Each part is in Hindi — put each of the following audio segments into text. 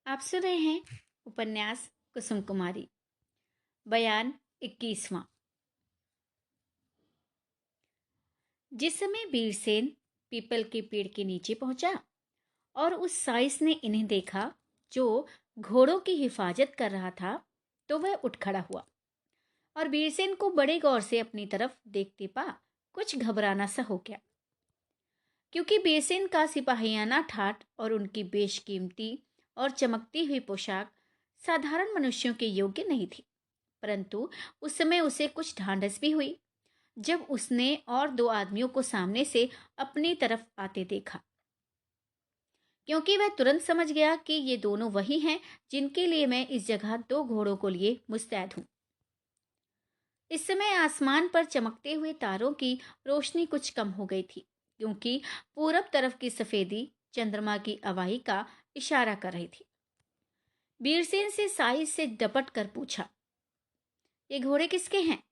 आप सुन रहे हैं उपन्यास कुसुम कुमारी। बयान 21वां। जिस समय वीरसेन पीपल के पेड़ के नीचे पहुंचा और उस साइस ने इन्हें देखा जो घोड़ों की हिफाजत कर रहा था, तो वह उठ खड़ा हुआ और वीरसेन को बड़े गौर से अपनी तरफ देखते पा कुछ घबराना सा हो गया, क्योंकि वीरसेन का सिपाहियाना ठाठ और उनकी बेशकीमती और चमकती हुई पोशाक साधारण मनुष्यों के योग्य नहीं थी। परंतु उस समय उसे कुछ ढांढस भी हुई जब उसने और दो आदमियों को सामने से अपनी तरफ आते देखा, क्योंकि वह तुरंत समझ गया कि ये दोनों वही हैं जिनके लिए मैं इस जगह दो घोड़ों को लिए मुस्तैद हूं। इस समय आसमान पर चमकते हुए तारों की रोशनी कुछ कम हो गई थी, क्योंकि पूरब तरफ की सफेदी चंद्रमा की अवाई का इशारा कर रही थी। वीरसेन से साइज से डपट कर पूछा, ये घोड़े किसके हैं?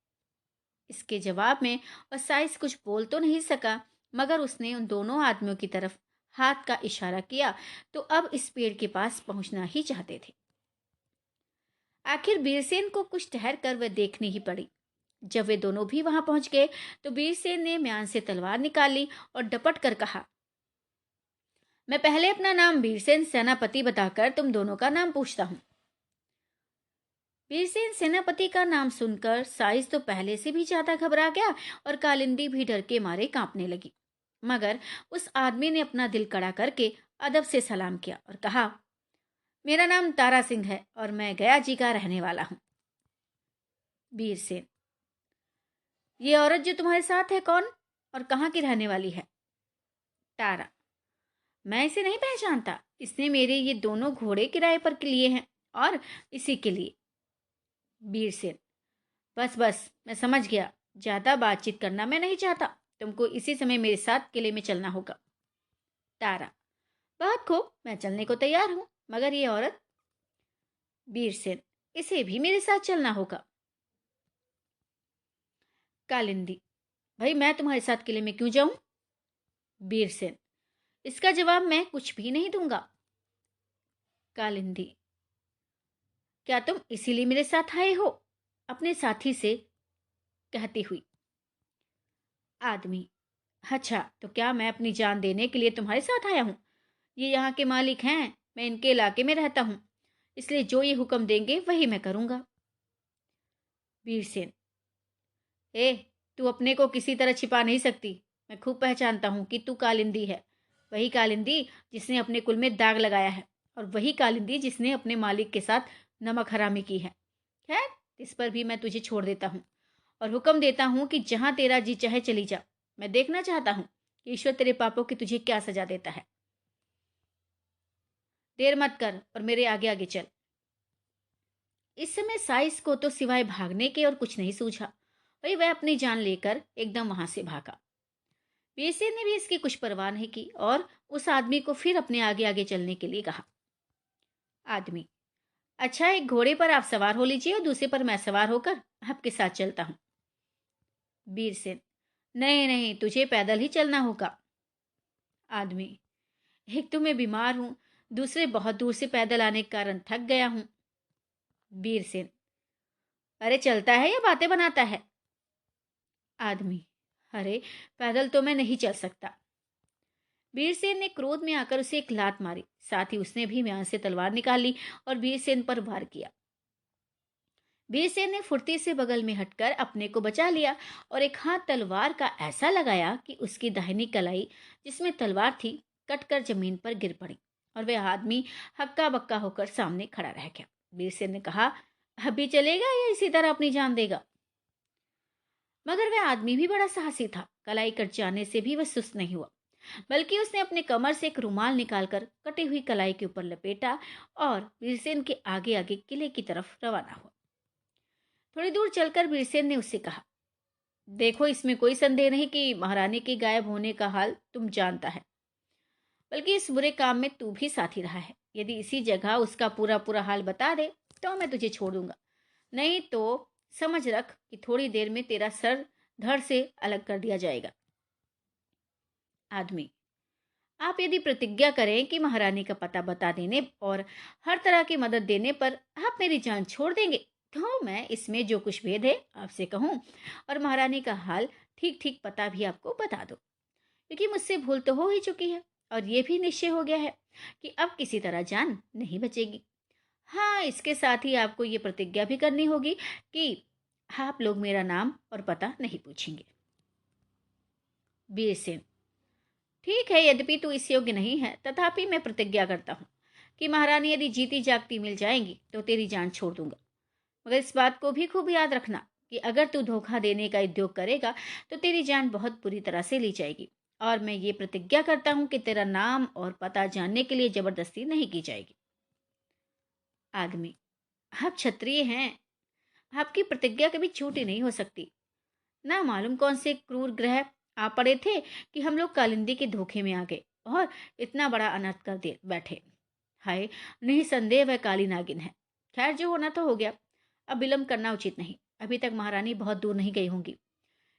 इसके जवाब में वसाइस कुछ बोल तो नहीं सका, मगर उसने उन दोनों आदमियों की तरफ हाथ का इशारा किया, तो अब इस पेड़ के पास पहुंचना ही चाहते थे। आखिर वीरसेन को कुछ ठहर कर वह देखनी ही पड़ी। जब वे दोनों भी वहां पहुंच गए तो वीरसेन ने म्यान से तलवार निकाली और डपट कर कहा, मैं पहले अपना नाम वीरसेन सेनापति बताकर तुम दोनों का नाम पूछता हूं। वीरसेन सेनापति का नाम सुनकर साइस तो पहले से भी ज्यादा घबरा गया और कालिंदी भी डर के मारे कांपने लगी, मगर उस आदमी ने अपना दिल कड़ा करके अदब से सलाम किया और कहा, मेरा नाम तारा सिंह है और मैं गया जी का रहने वाला हूं। वीरसेन, ये औरत जो तुम्हारे साथ है कौन और कहाँ की रहने वाली है? तारा, मैं इसे नहीं पहचानता, इसने मेरे ये दोनों घोड़े किराए पर लिए हैं और इसी के लिए। वीरसेन, बस बस, मैं समझ गया, ज्यादा बातचीत करना मैं नहीं चाहता, तुमको इसी समय मेरे साथ किले में चलना होगा। तारा, बात खूब, मैं चलने को तैयार हूं, मगर ये औरत? वीरसेन, इसे भी मेरे साथ चलना होगा। कालिंदी, भाई मैं तुम्हारे साथ किले में क्यों जाऊं? वीरसेन, इसका जवाब मैं कुछ भी नहीं दूंगा। कालिंदी, क्या तुम इसीलिए मेरे साथ आए हो? अपने साथी से कहती हुई। आदमी, अच्छा, तो क्या मैं अपनी जान देने के लिए तुम्हारे साथ आया हूं? ये यहाँ के मालिक हैं, मैं इनके इलाके में रहता हूं, इसलिए जो ये हुक्म देंगे वही मैं करूंगा। वीरसेन, ए, तू अपने को किसी तरह छिपा नहीं सकती, मैं खूब पहचानता हूं कि तू कालिंदी है, वही कालिंदी जिसने अपने कुल में दाग लगाया है और वही कालिंदी जिसने अपने मालिक के साथ नमक हरामी की है। खैर, इस पर भी मैं तुझे छोड़ देता हूँ और हुक्म देता हूँ कि जहां तेरा जी चाहे चली जा। मैं देखना चाहता हूँ कि ईश्वर तेरे पापों की तुझे क्या सजा देता है। देर मत कर और मेरे आगे आगे चल। इस समय साइस को तो सिवाय भागने के और कुछ नहीं सूझा, वही वह अपनी जान लेकर एकदम वहां से भागा। वीरसेन ने भी इसकी कुछ परवाह नहीं की और उस आदमी को फिर अपने आगे आगे चलने के लिए कहा। आदमी, अच्छा, एक घोड़े पर आप सवार हो लीजिए और दूसरे पर मैं सवार होकर आपके साथ चलता हूँ। वीरसेन, नहीं नहीं, तुझे पैदल ही चलना होगा। आदमी, एक तो मैं बीमार हूं, दूसरे बहुत दूर से पैदल आने के कारण थक गया हूं। वीरसेन, अरे चलता है या बातें बनाता है? आदमी, अरे पैदल तो मैं नहीं चल सकता। वीरसेन ने क्रोध में आकर उसे एक लात मारी, साथ ही उसने भी म्यान से तलवार निकाली और वीरसेन पर वार किया। वीरसेन ने फुर्ती से बगल में हटकर अपने को बचा लिया और एक हाथ तलवार का ऐसा लगाया कि उसकी दाहिनी कलाई जिसमें तलवार थी कटकर जमीन पर गिर पड़ी और वह आदमी हक्का बक्का होकर सामने खड़ा रह गया। वीरसेन ने कहा, अभी चलेगा या इसी तरह अपनी जान देगा? मगर वह आदमी भी बड़ा साहसी था, कलाई कट जाने से भी वह सुस्त नहीं हुआ, बल्कि उसने अपने कमर से एक रुमाल निकालकर कटी हुई कलाई के ऊपर लपेटा और वीरसेन के आगे आगे किले की तरफ रवाना हुआ। थोड़ी दूर चलकर वीरसेन ने उससे कहा, देखो, इसमें कोई संदेह नहीं कि महारानी के गायब होने का हाल तुम जानता है, बल्कि इस बुरे काम में तू भी साथी रहा है। यदि इसी जगह उसका पूरा पूरा हाल बता दे तो मैं तुझे छोड़ दूंगा, नहीं तो समझ रख कि थोड़ी देर में तेरा सर धड़ से अलग कर दिया जाएगा। आदमी, आप यदि प्रतिज्ञा करें कि महारानी का पता बता देने और हर तरह की मदद देने पर आप मेरी जान छोड़ देंगे, तो मैं इसमें जो कुछ भेद है आपसे कहूँ और महारानी का हाल ठीक ठीक पता भी आपको बता दूँ, क्योंकि मुझसे भूल तो हो ही चुकी है और ये भी निश्चय हो गया है कि अब किसी तरह जान नहीं बचेगी। हाँ, इसके साथ ही आपको ये प्रतिज्ञा भी करनी होगी कि आप लोग मेरा नाम और पता नहीं पूछेंगे। वीर सिंह, ठीक है, यद्यपि तू इस योग्य नहीं है, तथापि मैं प्रतिज्ञा करता हूँ कि महारानी यदि जीती जागती मिल जाएंगी तो तेरी जान छोड़ दूंगा। मगर इस बात को भी खूब याद रखना कि अगर तू धोखा देने का उद्योग करेगा तो तेरी जान बहुत बुरी तरह से ली जाएगी, और मैं ये प्रतिज्ञा करता हूँ कि तेरा नाम और पता जानने के लिए जबरदस्ती नहीं की जाएगी। आदमी, आप क्षत्रिय हैं, आपकी प्रतिज्ञा कभी झूठी नहीं हो सकती। ना मालूम कौन से क्रूर ग्रह आ पड़े थे कि हम लोग कालिंदी के धोखे में आ गए और इतना बड़ा अनर्थ कर दे बैठे। हाय, निसंदेह वह काली नागिन है। खैर, जो होना तो हो गया, अब विलंब करना उचित नहीं। अभी तक महारानी बहुत दूर नहीं गई होंगी,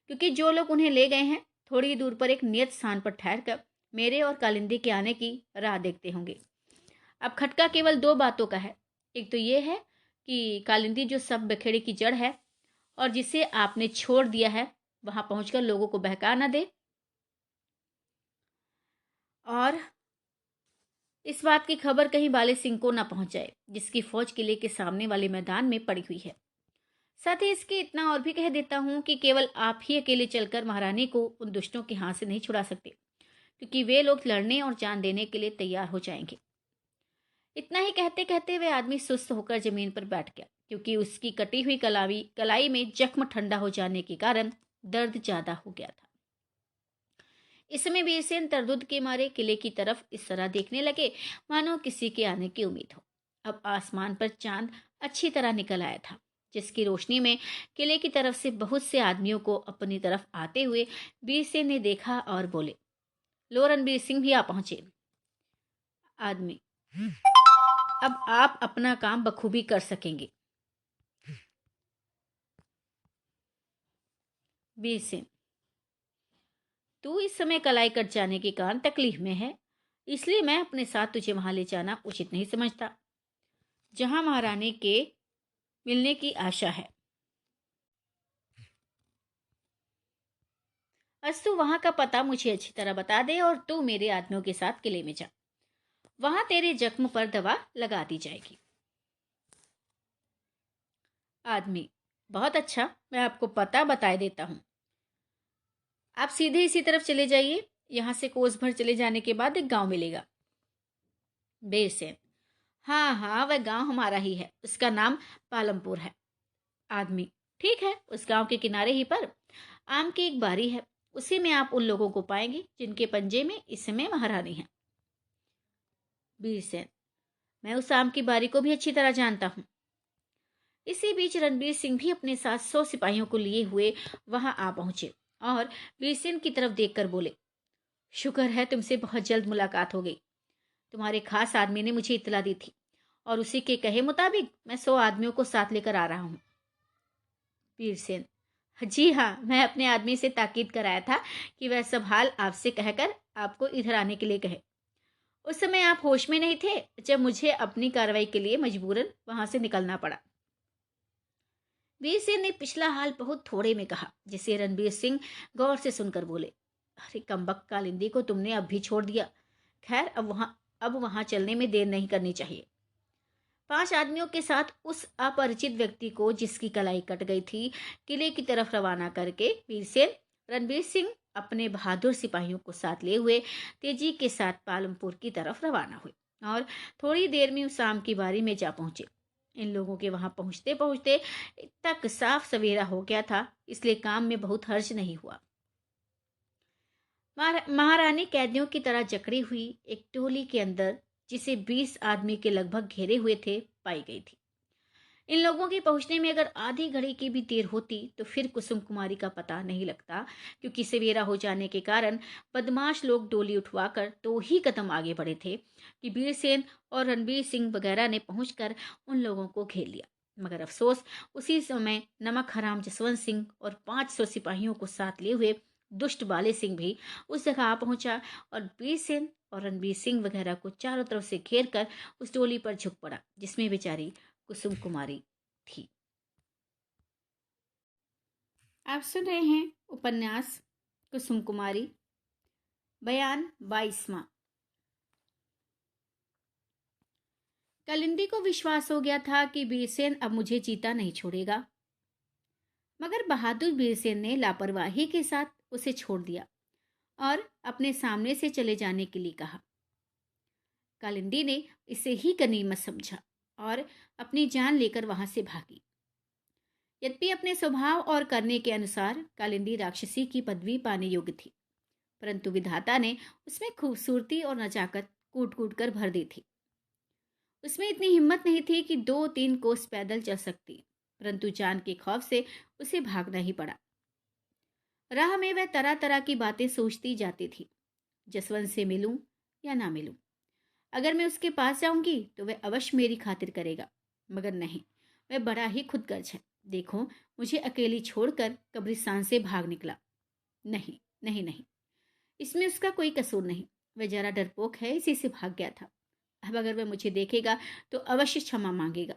क्योंकि जो लोग उन्हें ले गए हैं थोड़ी ही दूर पर एक नियत स्थान पर ठहर कर मेरे और कालिंदी के आने की राह देखते होंगे। अब खटका केवल दो बातों का है। एक तो ये है कि कालिंदी जो सब बखेड़े की जड़ है और जिसे आपने छोड़ दिया है वहां पहुंचकर लोगों को बहका न दे, और इस बात की खबर कहीं बाले सिंह को न पहुंच जाए जिसकी फौज किले के सामने वाले मैदान में पड़ी हुई है। साथ ही इसके इतना और भी कह देता हूं कि केवल आप ही अकेले चलकर महारानी को उन दुष्टों के हाथ से नहीं छुड़ा सकते, क्योंकि वे लोग लड़ने और जान देने के लिए तैयार हो जाएंगे। इतना ही कहते कहते वह आदमी सुस्त होकर जमीन पर बैठ गया, क्योंकि उसकी कटी हुई कलाई में जख्म ठंडा हो जाने के कारण दर्द ज्यादा हो गया था। इस समय वीरसेन तरदुद के मारे किले की तरफ इस तरह देखने लगे मानो किसी के आने की उम्मीद हो। अब आसमान पर चांद अच्छी तरह निकल आया था, जिसकी रोशनी में किले की तरफ से बहुत से आदमियों को अपनी तरफ आते हुए वीरसेन ने देखा और बोले, लो, रणबीर सिंह भी आ पहुंचे। आदमी, अब आप अपना काम बखूबी कर सकेंगे। वीरसेन, तू इस समय कलाई कट जाने के कारण तकलीफ में है, इसलिए मैं अपने साथ तुझे वहां ले जाना उचित नहीं समझता, जहां महारानी के मिलने की आशा है। अस्तु, वहां का पता मुझे अच्छी तरह बता दे और तू मेरे आदमियों के साथ किले में जा। वहां तेरे जख्म पर दवा लगा दी जाएगी। आदमी, बहुत अच्छा, मैं आपको पता बताए देता हूं। आप सीधे इसी तरफ चले जाइए, यहां से कोस भर चले जाने के बाद एक गांव मिलेगा। बेरसेन, हाँ हाँ, वह गांव हमारा ही है, उसका नाम पालमपुर है। आदमी, ठीक है, उस गांव के किनारे ही पर आम की एक बारी है, उसी में आप उन लोगों को पाएंगे जिनके पंजे में इस समय महारानी है। बीरसेन, मैं उस आम की बारी को भी अच्छी तरह जानता हूं। इसी बीच रणबीर सिंह भी अपने साथ 100 सिपाहियों को लिए हुए वहां आ पहुंचे और बीरसेन की तरफ देखकर बोले, शुक्र है तुमसे बहुत जल्द मुलाकात हो गई। तुम्हारे खास आदमी ने मुझे इतला दी थी और उसी के कहे मुताबिक मैं 100 आदमियों को साथ लेकर आ रहा हूं। वीरसेन, जी हाँ, मैं अपने आदमी से ताकीद कराया था कि वह सब हाल आपसे कहकर आपको इधर आने के लिए कहे। उस समय आप होश में नहीं थे जब मुझे अपनी कार्रवाई के लिए मजबूरन वहां से निकलना पड़ा। वीरसेन ने पिछला हाल बहुत थोड़े में कहा, जिसे रणबीर सिंह गौर से सुनकर बोले, अरे कमबख्त कालिंदी को तुमने अब भी छोड़ दिया। खैर, अब वहां चलने में देर नहीं करनी चाहिए। 5 आदमियों के साथ उस अपरिचित व्यक्ति को, जिसकी कलाई कट गई थी, किले की तरफ रवाना करके वीरसेन रणबीर सिंह अपने बहादुर सिपाहियों को साथ लिए हुए तेजी के साथ पालमपुर की तरफ रवाना हुए और थोड़ी देर में उस आम की बारी में जा पहुंचे। इन लोगों के वहां पहुंचते पहुंचते तक साफ सवेरा हो गया था, इसलिए काम में बहुत हर्ज नहीं हुआ। महारानी कैदियों की तरह जकड़ी हुई एक टोली के अंदर, जिसे 20 आदमी के लगभग घेरे हुए थे, पाई गई थी। इन लोगों के पहुंचने में अगर आधी घड़ी की भी देर होती तो फिर कुसुम कुमारी का पता नहीं लगता, क्योंकि सवेरा हो जाने के कारण बदमाश लोग डोली उठवाकर 2 ही कदम आगे बढ़े थे कि वीरसेन और रणबीर सिंह वगैरह ने पहुंचकर उन लोगों को घेर लिया। मगर अफसोस, उसी समय नमक हराम जसवंत सिंह और 500 सिपाहियों को साथ लिए हुए दुष्ट बाले सिंह भी उस जगह आ पहुंचा और बीरसेन और रणबीर सिंह वगैरह को चारों तरफ से घेर कर उस डोली पर झुक पड़ा जिसमें बेचारी कुसुम कुमारी थी। आप सुन रहे हैं उपन्यास कुसुम कुमारी, बयान 22वां। कालिंदी को विश्वास हो गया था कि बीरसेन अब मुझे जीता नहीं छोड़ेगा, मगर बहादुर बीरसेन ने लापरवाही के साथ उसे छोड़ दिया और अपने सामने से चले जाने के लिए कहा। कालिंदी ने इसे ही गनीमत समझा और अपनी जान लेकर वहां से भागी। यद्यपि अपने स्वभाव और करने के अनुसार कालिंदी राक्षसी की पदवी पाने योग्य थी, परंतु विधाता ने उसमें खूबसूरती और नजाकत कूट कूट कर भर दी थी। उसमें इतनी हिम्मत नहीं थी कि 2-3 कोस पैदल चल सकती, परंतु जान के खौफ से उसे भागना ही पड़ा। राह में वह तरह तरह की बातें सोचती जाती थी। जसवंत से मिलूं या ना मिलूं, अगर मैं उसके पास जाऊंगी तो वह अवश्य मेरी खातिर करेगा, मगर नहीं, वह बड़ा ही खुदगर्ज है। देखो, मुझे अकेली छोड़कर कब्रिस्तान से भाग निकला। नहीं नहीं नहीं, इसमें उसका कोई कसूर नहीं, वह जरा डरपोक है, इसी से भाग गया था। अब अगर वह मुझे देखेगा तो अवश्य क्षमा मांगेगा।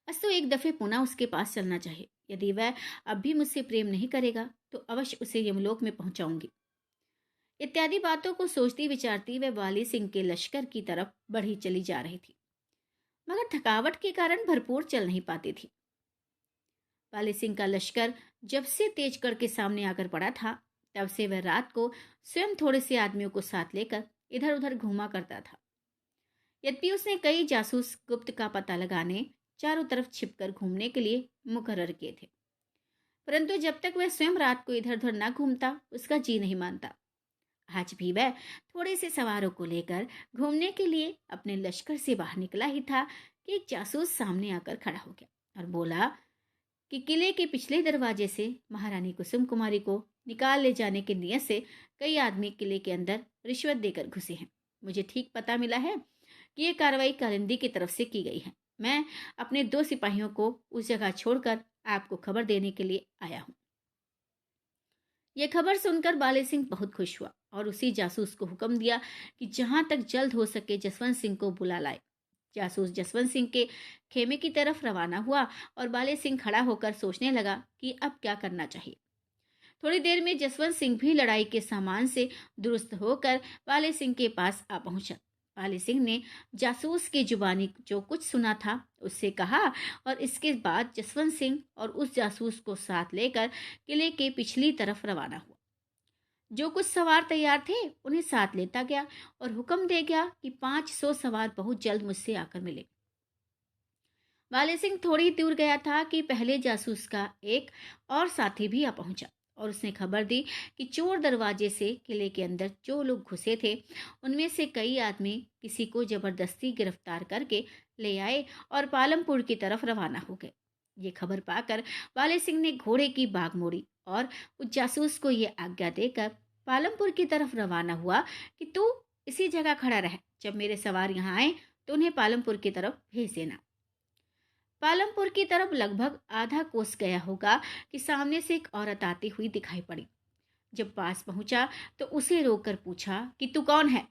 बस तो एक दफे पुनः उसके पास चलना चाहिए। यदि वह अब भी मुझसे प्रेम नहीं करेगा तो अवश्य उसे यमलोक में पहुंचाऊंगी। इत्यादि बातों को सोचती विचारती वह वाली सिंह के लश्कर की तरफ बढ़ी चली जा रही थी, मगर थकावट के कारण भरपूर चल नहीं पाती थी। वाली सिंह का लश्कर जब से तेजगढ़ के सामने आकर पड़ा था, तब से वह रात को स्वयं थोड़े से आदमियों को साथ लेकर इधर उधर घूमा करता था। यद्यपि उसने कई जासूस गुप्त का पता लगाने चारों तरफ छिपकर घूमने के लिए मुकर्रर किए थे, परंतु जब तक वह स्वयं रात को इधर उधर न घूमता उसका जी नहीं मानता। आज भी वह थोड़े से सवारों को लेकर घूमने के लिए अपने लश्कर से बाहर निकला ही था कि एक जासूस सामने आकर खड़ा हो गया और बोला कि किले के पिछले दरवाजे से महारानी कुसुम कुमारी को निकाल ले जाने की नियत से कई आदमी किले के अंदर रिश्वत देकर घुसे हैं। मुझे ठीक पता मिला है कि यह कार्रवाई कालिंदी की तरफ से की गई है। मैं अपने 2 सिपाहियों को उस जगह छोड़कर आपको खबर देने के लिए आया हूं। यह खबर सुनकर बाले सिंह बहुत खुश हुआ और उसी जासूस को हुक्म दिया कि जहां तक जल्द हो सके जसवंत सिंह को बुला लाए। जासूस जसवंत सिंह के खेमे की तरफ रवाना हुआ और बाले सिंह खड़ा होकर सोचने लगा कि अब क्या करना चाहिए। थोड़ी देर में जसवंत सिंह भी लड़ाई के सामान से दुरुस्त होकर बाले सिंह के पास आ पहुंचा। बाले सिंह ने जासूस की जुबानी जो कुछ सुना था उससे कहा और इसके बाद जसवंत सिंह और उस जासूस को साथ लेकर किले के पिछली तरफ रवाना हुआ। जो कुछ सवार तैयार थे उन्हें साथ लेता गया और हुक्म दे गया कि 500 सवार बहुत जल्द मुझसे आकर मिले। बाले सिंह थोड़ी दूर गया था कि पहले जासूस का एक और साथी भी आ पहुंचा और उसने खबर दी कि चोर दरवाजे से किले के अंदर जो लोग घुसे थे उनमें से कई आदमी किसी को जबरदस्ती गिरफ्तार करके ले आए और पालमपुर की तरफ रवाना हो गए। ये खबर पाकर बाले सिंह ने घोड़े की बाग मोड़ी और उस जासूस को ये आज्ञा देकर पालमपुर की तरफ रवाना हुआ कि तू इसी जगह खड़ा रह, जब मेरे सवार यहाँ आए तो उन्हें पालमपुर की तरफ भेज देना। पालमपुर की तरफ लगभग आधा कोस गया होगा कि सामने से एक औरत आती हुई दिखाई पड़ी। जब पास पहुंचा तो उसे रोककर पूछा कि तू कौन है।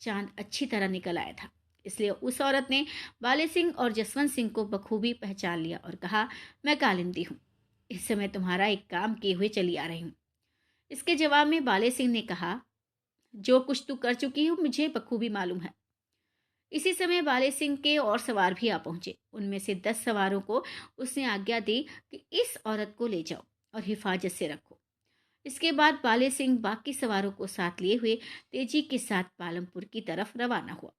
चांद अच्छी तरह निकल आया था, इसलिए उस औरत ने बाले सिंह और जसवंत सिंह को बखूबी पहचान लिया और कहा, मैं कालिंदी हूँ, इस समय तुम्हारा एक काम किए हुए चली आ रही हूँ। इसके जवाब में बाले सिंह ने कहा, जो कुछ तू कर चुकी हो मुझे बखूबी मालूम है। इसी समय बाले सिंह के और सवार भी आ पहुंचे। उनमें से 10 सवारों को उसने आज्ञा दी कि इस औरत को ले जाओ और हिफाजत से रखो। इसके बाद बाले सिंह बाकी सवारों को साथ लिए हुए तेजी के साथ पालमपुर की तरफ रवाना हुआ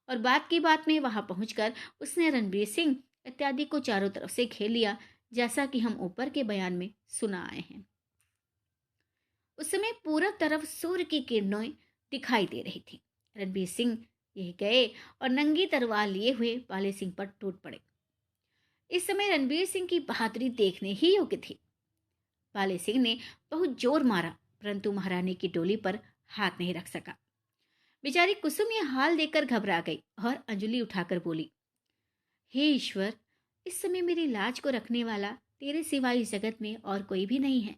और बात की बात में वहां पहुंचकर उसने रणबीर सिंह इत्यादि को चारों तरफ से घेर लिया, जैसा कि हम ऊपर के बयान में सुना आए हैं। उस समय पूरब तरफ सूर्य की किरणें दिखाई दे रही थी। रणबीर सिंह यह गए और नंगी तलवार लिए हुए बाले सिंह पर टूट पड़े। इस समय रणबीर सिंह की बहादुरी देखने ही योग्य थी। बाले सिंह ने बहुत जोर मारा, परंतु महारानी की डोली पर हाथ नहीं रख सका। बेचारी कुसुम यह हाल देखकर घबरा गई और अंजलि उठाकर बोली, हे ईश्वर, इस समय मेरी लाज को रखने वाला तेरे सिवा इस जगत में और कोई भी नहीं है।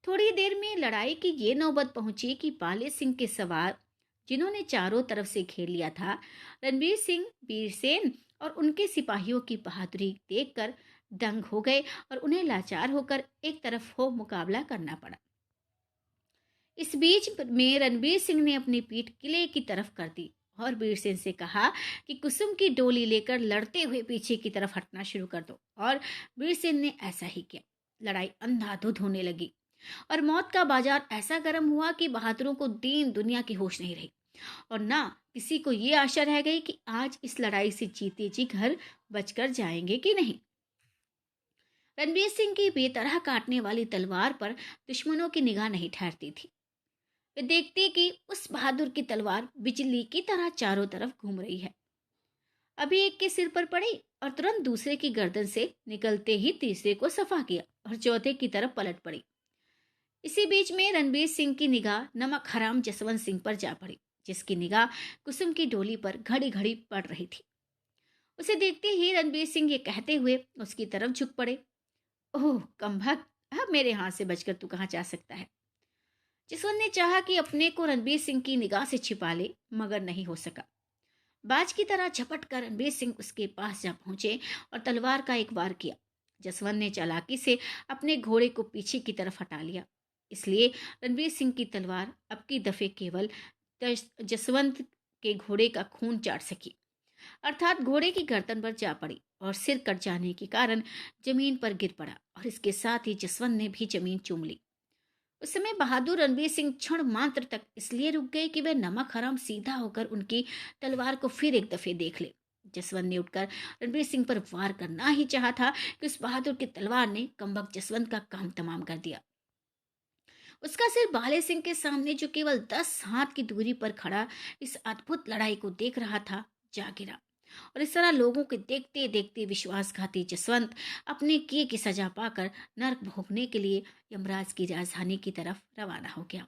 थोड़ी देर में लड़ाई की ये नौबत पहुंची कि बाले सिंह के सवार, जिन्होंने चारों तरफ से घेर लिया था, रणबीर सिंह, वीरसेन और उनके सिपाहियों की बहादुरी देखकर दंग हो गए और उन्हें लाचार होकर एक तरफ हो मुकाबला करना पड़ा। इस बीच में रणबीर सिंह ने अपनी पीठ किले की तरफ कर दी और वीरसेन से कहा कि कुसुम की डोली लेकर लड़ते हुए पीछे की तरफ हटना शुरू कर दो। और वीरसेन ने ऐसा ही किया। लड़ाई अंधाधुंध होने लगी और मौत का बाजार ऐसा गर्म हुआ कि बहादुरों को दीन दुनिया की होश नहीं रही और ना किसी को ये आशा रह गई कि आज इस लड़ाई से जीते जी घर बचकर जाएंगे कि नहीं। रणबीर सिंह की बेतरह काटने वाली तलवार पर दुश्मनों की निगाह नहीं ठहरती थी। वे देखते कि उस बहादुर की तलवार बिजली की तरह चारों तरफ घूम रही है। अभी एक के सिर पर पड़ी और तुरंत दूसरे की गर्दन से निकलते ही तीसरे को सफा किया और चौथे की तरफ पलट पड़ी। इसी बीच में रणबीर सिंह की निगाह नमक हराम जसवंत सिंह पर जा पड़ी, जिसकी निगाह कुसुम की डोली पर घड़ी घड़ी पड़ रही थी। उसे देखते ही रणबीर सिंह ये कहते हुए उसकी तरफ झुक पड़े, ओह कमबख्त, अब मेरे हाथ से बचकर तू कहाँ जा सकता है। जसवंत ने चाहा कि अपने को रणबीर सिंह की निगाह से छिपा ले, मगर नहीं हो सका। बाज की तरह झपट कर रणबीर सिंह उसके पास जा पहुंचे और तलवार का एक वार किया। जसवंत ने चालाकी से अपने घोड़े को पीछे की तरफ हटा लिया, इसलिए रणबीर सिंह की तलवार अब की दफे केवल जसवंत के घोड़े का खून चाट सकी, अर्थात घोड़े की गर्दन पर जा पड़ी और सिर कट जाने के कारण जमीन पर गिर पड़ा और इसके साथ ही जसवंत ने भी जमीन चूम ली। उस समय बहादुर रणबीर सिंह क्षण मात्र तक इसलिए रुक गए कि वह नमक हराम सीधा होकर उनकी तलवार को फिर एक दफे देख ले। जसवंत ने उठकर रणबीर सिंह पर वार करना ही चाहा था कि उस बहादुर की तलवार ने कमबख्त जसवंत का काम तमाम कर दिया। उसका सिर बाले सिंह के सामने, जो केवल 10 हाथ की दूरी पर खड़ा इस अद्भुत लड़ाई को देख रहा था, जा गिरा। और इस तरह लोगों के देखते देखते विश्वासघाती जसवंत अपने किए की सजा पाकर नर्क भोगने के लिए यमराज की राजधानी की तरफ रवाना हो गया।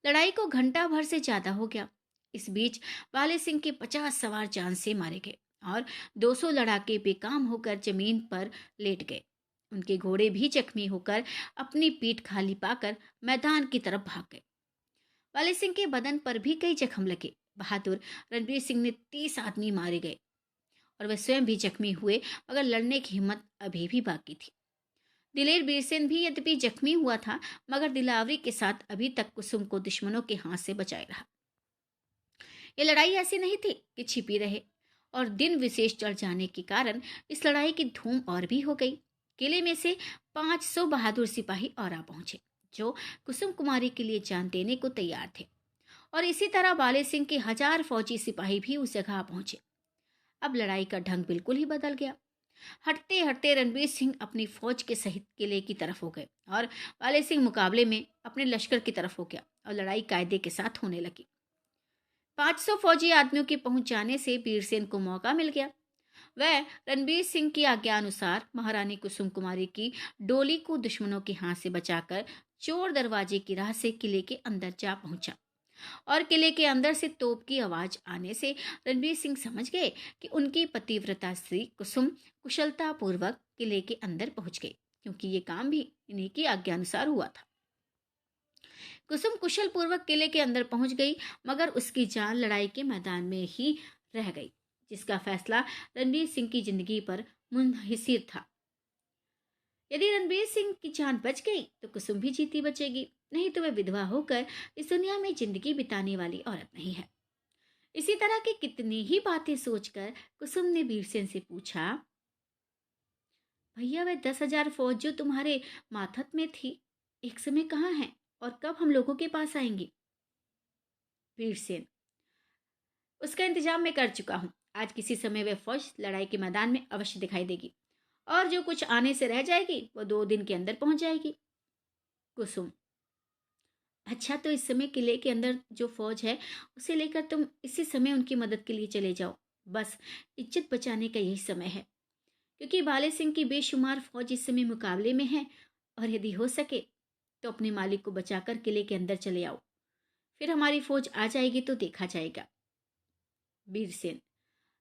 लड़ाई को घंटा भर से ज्यादा हो गया। इस बीच बाले सिंह के 50 सवार जान से मारे गए और 200 लड़ाके बेकाम होकर जमीन पर लेट गए। उनके घोड़े भी जख्मी होकर अपनी पीठ खाली पाकर मैदान की तरफ भाग गए। बाले सिंह के बदन पर भी कई जख्म लगे। बहादुर रणबीर सिंह ने 30 आदमी मारे गए और वह स्वयं भी जख्मी हुए, मगर लड़ने की हिम्मत अभी भी बाकी थी। दिलेर बीरसेन भी यद्यपि जख्मी हुआ था, मगर दिलावरी के साथ अभी तक कुसुम को दुश्मनों के हाथ से बचाए रहा। ये लड़ाई ऐसी नहीं थी कि छिपी रहे और दिन विशेष चढ़ जाने के कारण इस लड़ाई की धूम और भी हो गई। किले में से 500 बहादुर सिपाही और आ पहुंचे, जो कुसुम कुमारी के लिए जान देने को तैयार थे। और इसी तरह बाले सिंह के 1000 फौजी सिपाही भी उस जगह पहुंचे। अब लड़ाई का ढंग बिल्कुल ही बदल गया। हटते हटते रणबीर सिंह अपनी फौज के सहित किले की तरफ हो गए और बाले सिंह मुकाबले में अपने लश्कर की तरफ हो गया और लड़ाई कायदे के साथ होने लगी। 500 फौजी आदमियों के पहुंच जाने से वीरसेन को मौका मिल गया। वह रणबीर सिंह की आज्ञा अनुसार महारानी कुसुम कुमारी की डोली को दुश्मनों के हाथ से बचाकर चोर दरवाजे की राह से किले के अंदर जा पहुंचा। और किले के अंदर से तोप की आवाज आने से रणबीर सिंह समझ गए कि उनकी पतिव्रता स्त्री कुसुम कुशलता पूर्वक किले के अंदर पहुंच गई, क्योंकि ये काम भी इन्हीं की आज्ञा अनुसार हुआ था। कुसुम कुशल पूर्वक किले के अंदर पहुंच गई, मगर उसकी जान लड़ाई के मैदान में ही रह गई, जिसका फैसला रणबीर सिंह की जिंदगी पर मुनहसिर था। यदि रणबीर सिंह की जान बच गई तो कुसुम भी जीती बचेगी, नहीं तो वह विधवा होकर इस दुनिया में जिंदगी बिताने वाली औरत नहीं है। इसी तरह की कितनी ही बातें सोचकर कुसुम ने वीरसेन से पूछा, भैया वह 10,000 फौज जो तुम्हारे माथत में थी, एक समय कहाँ है और कब हम लोगों के पास आएंगी? वीरसेन, उसका इंतजाम मैं कर चुका हूँ। आज किसी समय वह फौज लड़ाई के मैदान में अवश्य दिखाई देगी और जो कुछ आने से रह जाएगी वो 2 दिन के अंदर पहुंच जाएगी। कुसुम, अच्छा तो इस समय किले के अंदर जो फौज है उसे लेकर तुम इसी समय उनकी मदद के लिए चले जाओ। बस इज्जत बचाने का यही समय है, क्योंकि बाले सिंह की बेशुमार फौज इस समय मुकाबले में है और यदि हो सके तो अपने मालिक को बचाकर किले के अंदर चले आओ। फिर हमारी फौज आ जाएगी तो देखा जाएगा। वीरसेन,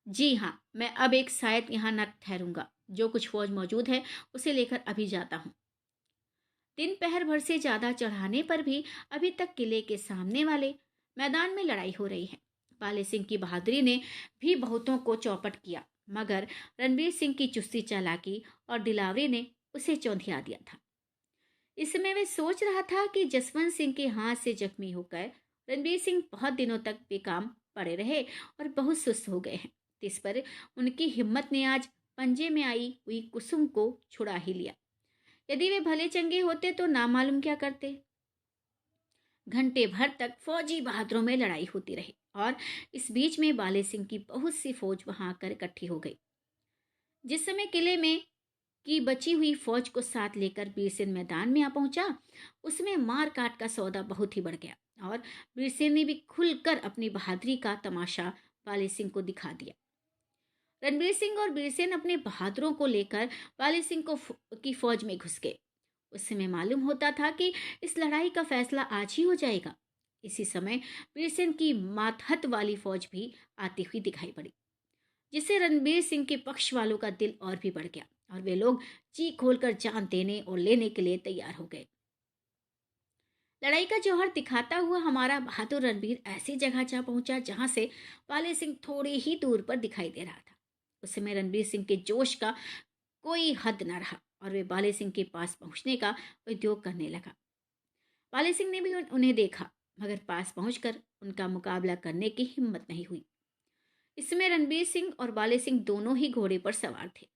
जी हाँ, मैं अब एक शायद यहाँ न ठहरूंगा। जो कुछ फौज मौजूद है उसे लेकर अभी जाता हूँ। दिन पहर भर से ज्यादा चढ़ाने पर भी अभी तक किले के सामने वाले मैदान में लड़ाई हो रही है। पाले सिंह की बहादुरी ने भी बहुतों को चौपट किया, मगर रणबीर सिंह की चुस्ती चालाकी और दिलावरी ने उसे चौंधिया दिया था। इस समय वे सोच रहा था कि जसवंत सिंह के हाथ से जख्मी होकर रणबीर सिंह बहुत दिनों तक बेकाम पड़े रहे और बहुत सुस्त हो गए हैं। इस पर उनकी हिम्मत ने आज पंजे में आई हुई कुसुम को छुड़ा ही लिया। यदि वे भले चंगे होते तो नामालूम क्या करते। घंटे भर तक फौजी बहादुरों में लड़ाई होती रही और इस बीच में बाले सिंह की बहुत सी फौज वहां आकर इकट्ठी हो गई। जिस समय किले में की बची हुई फौज को साथ लेकर बीरसेन मैदान में आ पहुंचा, उसमें मार काट का सौदा बहुत ही बढ़ गया और बीरसेन ने भी खुलकर अपनी बहादुरी का तमाशा बाले सिंह को दिखा दिया। रणबीर सिंह और बीरसेन अपने बहादुरों को लेकर बाले सिंह की फौज में घुस गए। उस समय मालूम होता था कि इस लड़ाई का फैसला आज ही हो जाएगा। इसी समय बीरसेन की मातहत वाली फौज भी आती हुई दिखाई पड़ी, जिससे रणबीर सिंह के पक्ष वालों का दिल और भी बढ़ गया और वे लोग चीख खोलकर जान देने और लेने के लिए तैयार हो गए। लड़ाई का जौहर दिखाता हुआ हमारा बहादुर रणबीर ऐसी जगह जा पहुंचा जहां से बाले सिंह थोड़ी ही दूर पर दिखाई दे रहा था। उस समय रणबीर सिंह के जोश का कोई हद न रहा और वे बाले सिंह के पास पहुंचने का उद्योग करने लगा। बाले सिंह ने भी उन्हें देखा, मगर पास पहुंचकर उनका मुकाबला करने की हिम्मत नहीं हुई। इसमें रणबीर सिंह और बाले सिंह दोनों ही घोड़े पर सवार थे।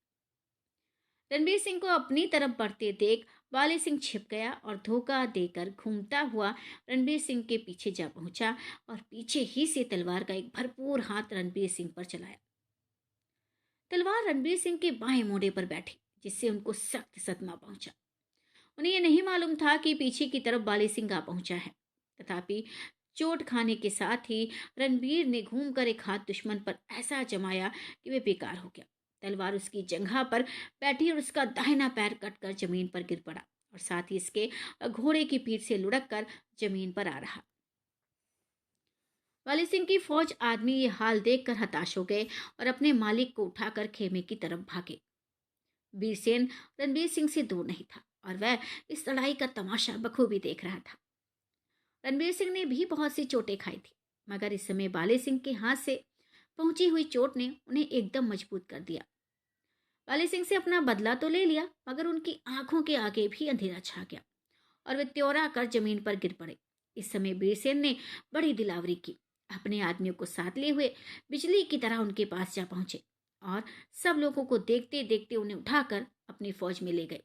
रणबीर सिंह को अपनी तरफ बढ़ते देख बाले सिंह छिप गया और धोखा देकर घूमता हुआ रणबीर सिंह के पीछे जा पहुंचा और पीछे ही से तलवार का एक भरपूर हाथ रणबीर सिंह पर चलाया। तलवार रणबीर सिंह के बाएं मोढ़े पर बैठी, जिससे उनको सख्त सदमा पहुंचा। उन्हें यह नहीं मालूम था कि पीछे की तरफ बाले सिंह आ पहुंचा है। तथापि चोट खाने के साथ ही रणबीर ने घूमकर एक हाथ दुश्मन पर ऐसा जमाया कि वे बेकार हो गया। तलवार उसकी जंघा पर बैठी और उसका दाहिना पैर कटकर जमीन पर गिर पड़ा और साथ ही इसके घोड़े की पीठ से लुढ़क कर जमीन पर आ रहा। बाले सिंह की फौज आदमी ये हाल देखकर हताश हो गए और अपने मालिक को उठाकर खेमे की तरफ भागे। बीरसेन रणबीर सिंह से दूर नहीं था और वह इस लड़ाई का तमाशा बखूबी देख रहा था। रणबीर सिंह ने भी बहुत सी चोटें खाई थी, मगर इस समय बाले सिंह के हाथ से पहुंची हुई चोट ने उन्हें एकदम मजबूत कर दिया। बाले सिंह से अपना बदला तो ले लिया, मगर उनकी आंखों के आगे भी अंधेरा छा गया और वे त्योरा कर जमीन पर गिर पड़े। इस समय बीरसेन ने बड़ी दिलावरी की, अपने आदमियों को साथ लिए हुए बिजली की तरह उनके पास जा पहुंचे और सब लोगों को देखते देखते उन्हें उठाकर अपनी फौज में ले गए।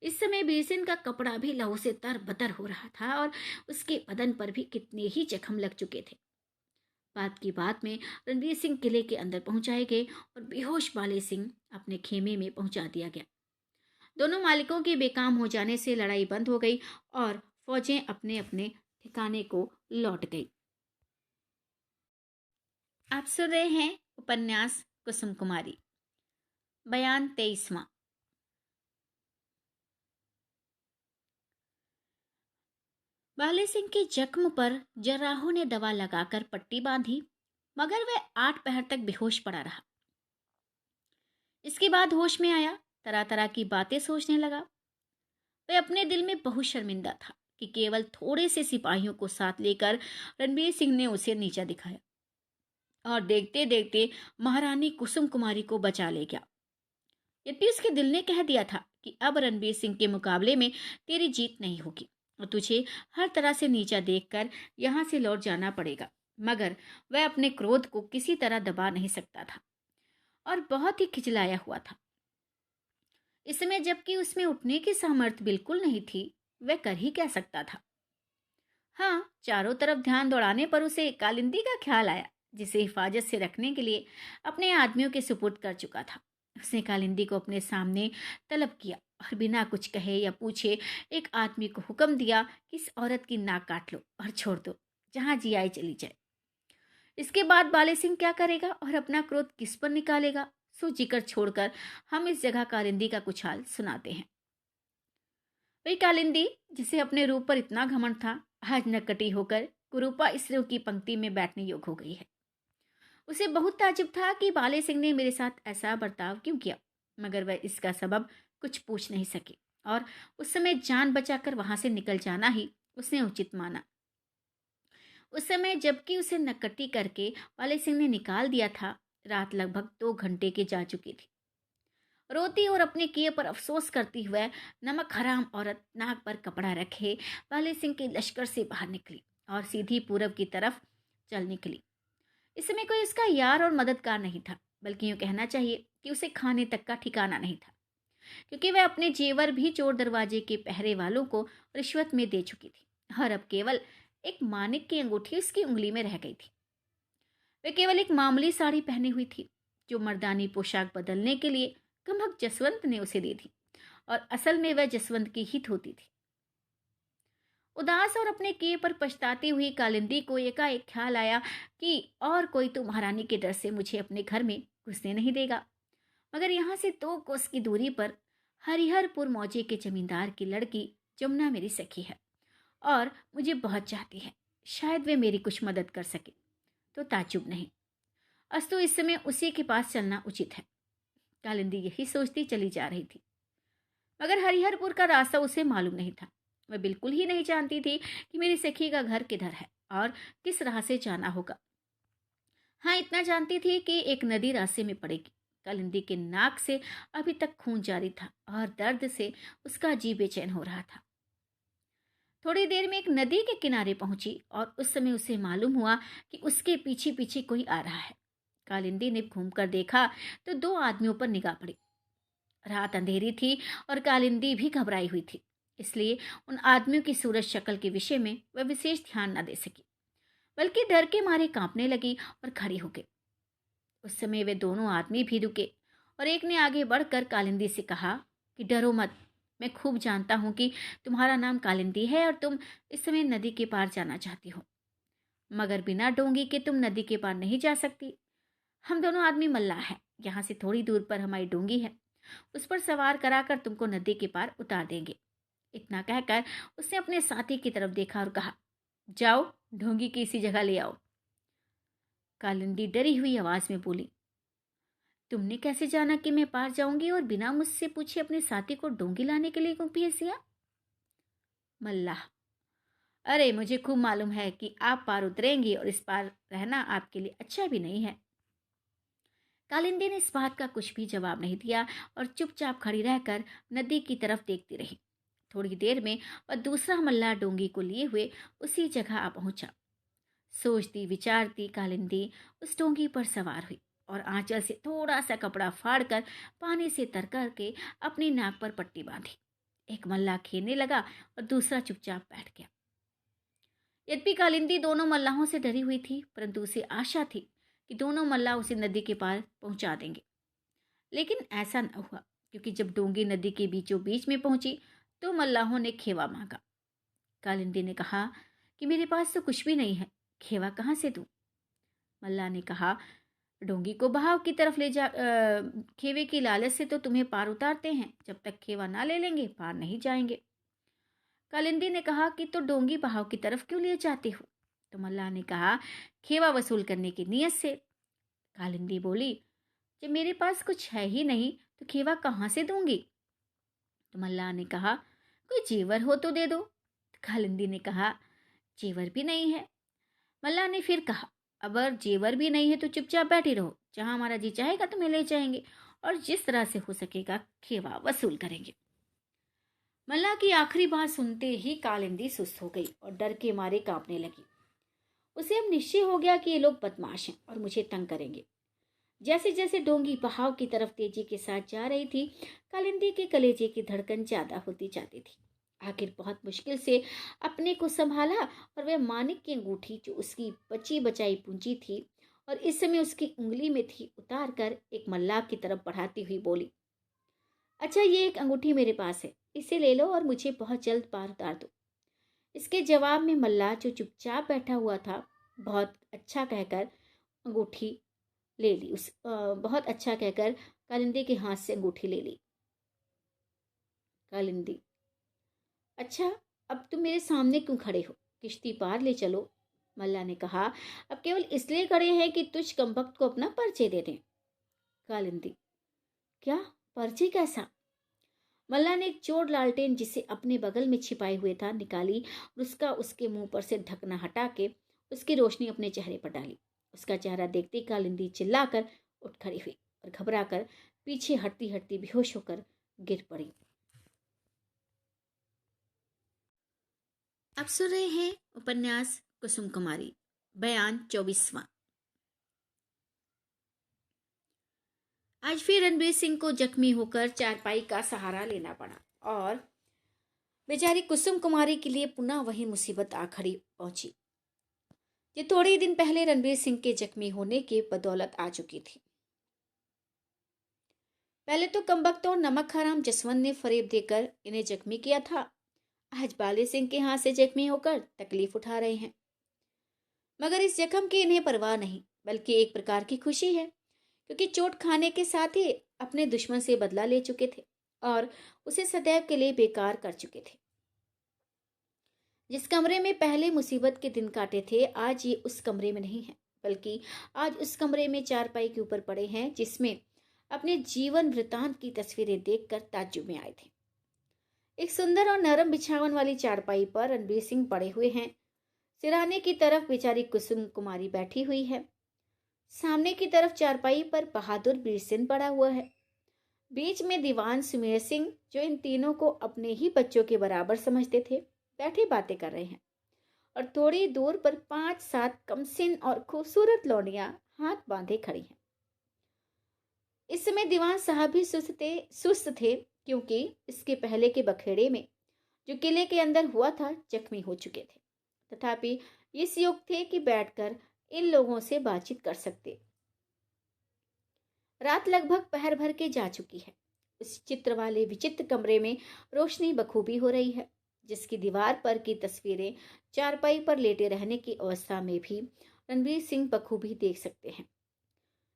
इस समय बीरसेन का कपड़ा भी लहू से तरबतर हो रहा था और उसके बदन पर भी कितने ही जख्म लग चुके थे। बात की बात में रणबीर सिंह किले के अंदर पहुंचाए गए और बेहोश बाले सिंह अपने खेमे में पहुंचा दिया गया। दोनों मालिकों के बेकाम हो जाने से लड़ाई बंद हो गई और फौजें अपने अपने ठिकाने को लौट गई। आप सुन रहे हैं उपन्यास कुसुम कुमारी, बयान 23वां। बाले सिंह के जख्म पर जर्राहों ने दवा लगाकर पट्टी बांधी, मगर वह 8 पहर तक बेहोश पड़ा रहा। इसके बाद होश में आया, तरह तरह की बातें सोचने लगा। वह अपने दिल में बहुत शर्मिंदा था कि केवल थोड़े से सिपाहियों को साथ लेकर रणबीर सिंह ने उसे नीचा दिखाया और देखते देखते महारानी कुसुम कुमारी को बचा ले गया। यद्यपि उसके दिल ने कह दिया था कि अब रणबीर सिंह के मुकाबले में तेरी जीत नहीं होगी और तुझे हर तरह से नीचा देखकर यहाँ से लौट जाना पड़ेगा, मगर वह अपने क्रोध को किसी तरह दबा नहीं सकता था और बहुत ही खिचलाया हुआ था। इस समय जबकि उसमें उठने की सामर्थ्य बिल्कुल नहीं थी, वह कर ही क्या सकता था। हाँ, चारों तरफ ध्यान दौड़ाने पर उसे कालिंदी का ख्याल आया, जिसे हिफाजत से रखने के लिए अपने आदमियों के सुपुर्द कर चुका था। उसने कालिंदी को अपने सामने तलब किया और बिना कुछ कहे या पूछे एक आदमी को हुक्म दिया कि इस औरत की नाक काट लो और छोड़ दो, जहां जी आई चली जाए। इसके बाद बाले सिंह क्या करेगा और अपना क्रोध किस पर निकालेगा, सोची कर छोड़कर हम इस जगह कालिंदी का कुछ हाल सुनाते हैं। वही कालिंदी जिसे अपने रूप पर इतना घमंड था, आज नकटी होकर कुरूपा स्त्रियों की पंक्ति में बैठने योग्य हो गई है। उसे बहुत ताज्जुब था कि बाले सिंह ने मेरे साथ ऐसा बर्ताव क्यों किया, मगर वह इसका सबब कुछ पूछ नहीं सके और उस समय जान बचाकर वहां से निकल जाना ही उसने उचित माना। उस समय जबकि उसे नकट्टी करके पाले सिंह ने निकाल दिया था, रात लगभग 2 घंटे की जा चुकी थी। रोती और अपने किए पर अफसोस करती हुए नमक हराम औरत नाक पर कपड़ा रखे पाले सिंह के लश्कर से बाहर निकली और सीधी पूरब की तरफ चल निकली। इस समय कोई उसका यार और मददगार नहीं था, बल्कि यूं कहना चाहिए कि उसे खाने तक का ठिकाना नहीं था, क्योंकि वह अपने जेवर भी चोर दरवाजे के पहरे वालों को रिश्वत में दे चुकी थी और अब केवल एक मानिक की अंगूठी उसकी उंगली में रह गई थी। वह केवल एक मामूली साड़ी पहनी हुई थी, जो मर्दानी पोशाक बदलने के लिए कमबख्त जसवंत ने उसे दी थी, और असल में वह जसवंत की ही धोती थी। उदास और अपने किए पर पछताती हुई कालिंदी को एकाएक ख्याल आया कि और कोई तो महारानी के डर से मुझे अपने घर में घुसने नहीं देगा, मगर यहाँ से 2 कोस की दूरी पर हरिहरपुर मौजे के जमींदार की लड़की जमुना मेरी सखी है और मुझे बहुत चाहती है। शायद वे मेरी कुछ मदद कर सके तो ताज्जुब नहीं। अस्तु इस समय उसी के पास चलना उचित है। कालिंदी यही सोचती चली जा रही थी, मगर हरिहरपुर का रास्ता उसे मालूम नहीं था। वह बिल्कुल ही नहीं जानती थी कि मेरी सखी का घर किधर है और किस राह से जाना होगा। हाँ, इतना जानती थी कि एक नदी रास्ते में पड़ेगी। कालिंदी के नाक से अभी तक खून जारी था और दर्द से उसका जी बेचैन हो रहा था। थोड़ी देर में एक नदी के किनारे पहुंची और उस समय उसे मालूम हुआ कि उसके पीछे पीछे कोई आ रहा है। कालिंदी ने घूमकर देखा तो 2 आदमियों पर निगाह पड़ी। रात अंधेरी थी और कालिंदी भी घबराई हुई थी, इसलिए उन आदमियों की सूरत शक्ल के विषय में वह विशेष ध्यान न दे सकी, बल्कि डर के मारे कांपने लगी और खड़ी हो गई। उस समय वे दोनों आदमी भी रुके और एक ने आगे बढ़कर कालिंदी से कहा कि डरो मत, मैं खूब जानता हूं कि तुम्हारा नाम कालिंदी है और तुम इस समय नदी के पार जाना चाहती हो, मगर बिना डोंगी के तुम नदी के पार नहीं जा सकती। हम दोनों आदमी मल्लाह हैं, यहाँ से थोड़ी दूर पर हमारी डोंगी है, उस पर सवार कराकर तुमको नदी के पार उतार देंगे। इतना कहकर उसने अपने साथी की तरफ देखा और कहा, जाओ ढोंगी की इसी जगह ले आओ। कालिंदी डरी हुई आवाज में बोली, तुमने कैसे जाना कि मैं पार जाऊंगी और बिना मुझसे पूछे अपने साथी को डोंगी लाने के लिए क्यों भेज दिया? मल्लाह, अरे मुझे खूब मालूम है कि आप पार उतरेंगी और इस पार रहना आपके लिए अच्छा भी नहीं है। कालिंदी ने इस बात का कुछ भी जवाब नहीं दिया और चुपचाप खड़ी रहकर नदी की तरफ देखती रही। थोड़ी देर में वह दूसरा मल्लाह डोंगी को लिए हुए उसी जगह आ पहुंचा। सोचती विचारती कालिंदी उस डोंगी पर सवार हुई और आंचल से थोड़ा सा कपड़ा फाड़कर पानी से तर करके अपनी नाक पर पट्टी बांधी। एक मल्लाह खेलने लगा और दूसरा चुपचाप बैठ गया। यद्यपि कालिंदी दोनों मल्लाहों से डरी हुई थी, परंतु उसे आशा थी कि दोनों मल्लाह उसे नदी के पार पहुंचा देंगे। लेकिन ऐसा न हुआ, क्योंकि जब डोंगी नदी के बीचों बीच में पहुंची तो मल्लाहों ने खेवा मांगा। कालिंदी ने कहा कि मेरे पास तो कुछ भी नहीं है, खेवा कहाँ से दूं? मल्लाह ने कहा, डोंगी को बहाव की तरफ ले जा, खेवे की लालच से तो तुम्हें पार उतारते हैं, जब तक खेवा ना ले लेंगे पार नहीं जाएंगे। कालिंदी ने कहा कि तो डोंगी बहाव की तरफ क्यों ले जाते हो? तो मल्लाह ने कहा, खेवा वसूल करने की नीयत से। कालिंदी बोली, जब मेरे पास कुछ है ही नहीं तो खेवा कहाँ से दूंगी? तो मल्लाह ने कहा, कोई जेवर हो तो दे दो। तो कालिंदी ने कहा, जेवर भी नहीं है। मल्लाह ने फिर कहा, अगर जेवर भी नहीं है तो चुपचाप बैठी रहो, जहां हमारा जी चाहेगा तुम्हें ले जाएंगे और जिस तरह से हो सकेगा खेवा वसूल करेंगे। मल्लाह की आखिरी बात सुनते ही कालिंदी सुस्त हो गई और डर के मारे कांपने लगी। उसे अब निश्चय हो गया कि ये लोग बदमाश हैं और मुझे तंग करेंगे। जैसे जैसे डोंगी बहाव की तरफ तेजी के साथ जा रही थी, कालिंदी के कलेजे की धड़कन ज्यादा होती जाती थी। आखिर बहुत मुश्किल से अपने को संभाला और वह मानिक की अंगूठी जो उसकी बची बचाई पूंजी थी और इस समय उसकी उंगली में थी, उतार कर एक मल्लाह की तरफ बढ़ाती हुई बोली, अच्छा ये एक अंगूठी मेरे पास है, इसे ले लो और मुझे बहुत जल्द पार उतार दो। इसके जवाब में मल्लाह जो चुपचाप बैठा हुआ था, बहुत अच्छा कहकर अंगूठी ले ली। बहुत अच्छा कहकर कालिंदी के हाथ से अंगूठी ले ली। कालिंदी, अच्छा अब तुम मेरे सामने क्यों खड़े हो? किश्ती पार ले चलो। मल्लाह ने कहा, अब केवल इसलिए खड़े हैं कि तुझ कमबख्त को अपना परिचय दे दें। कालिंदी, क्या परिचय कैसा? मल्ला ने एक चोर लालटेन जिसे अपने बगल में छिपाए हुए था निकाली और उसका उसके मुंह पर से ढकना हटा के उसकी रोशनी अपने चेहरे पर डाली। उसका चेहरा देखते ही कालिंदी चिल्लाकर उठ खड़ी हुई और घबराकर पीछे हटती हटती बेहोश होकर गिर पड़ी। अब सुन रहे हैं उपन्यास कुसुम कुमारी, बयान 24वां। आज फिर रणबीर सिंह को जख्मी होकर चारपाई का सहारा लेना पड़ा और बेचारी कुसुम कुमारी के लिए पुनः वही मुसीबत आ खड़ी पहुंची जो थोड़े ही दिन पहले रणबीर सिंह के जख्मी होने के बदौलत आ चुकी थी। पहले तो कमबख्त और नमक हराम जसवंत ने फरेब देकर इन्हें जख्मी किया था। आज बाली सिंह के हाथ से जख्मी होकर तकलीफ उठा रहे हैं, मगर इस जख्म की इन्हें परवाह नहीं, बल्कि एक प्रकार की खुशी है, क्योंकि चोट खाने के साथ ही अपने दुश्मन से बदला ले चुके थे और उसे सदैव के लिए बेकार कर चुके थे। जिस कमरे में पहले मुसीबत के दिन काटे थे, आज ये उस कमरे में नहीं है, बल्कि आज उस कमरे में चारपाई के ऊपर पड़े हैं जिसमें अपने जीवन वृतांत की तस्वीरें देखकर ताज्जुब में आए थे। एक सुंदर और नरम बिछावन वाली चारपाई पर रणबीर सिंह पड़े हुए हैं। सिराने की तरफ बेचारी कुसुम कुमारी बैठी हुई है। सामने की तरफ चारपाई पर बहादुर बीरसेन पड़ा हुआ है। बीच में दीवान सुमेर सिंह, जो इन तीनों को अपने ही बच्चों के बराबर समझते थे, बैठे बातें कर रहे हैं और थोड़ी दूर पर 5-7 कमसिन और खूबसूरत लौंडियां हाथ बांधे खड़ी हैं। इस समय दीवान साहब भी सुस्त थे, क्योंकि इसके पहले के बखेड़े में जो किले के अंदर हुआ था जख्मी हो चुके थे, तथापि इस योग थे कि बैठकर इन लोगों से बातचीत कर सकते। रात लगभग पहर भर के जा चुकी है। उस चित्र वाले विचित्र कमरे में रोशनी बखूबी हो रही है, जिसकी दीवार पर की तस्वीरें चारपाई पर लेटे रहने की अवस्था में भी रणबीर सिंह बखूबी देख सकते हैं।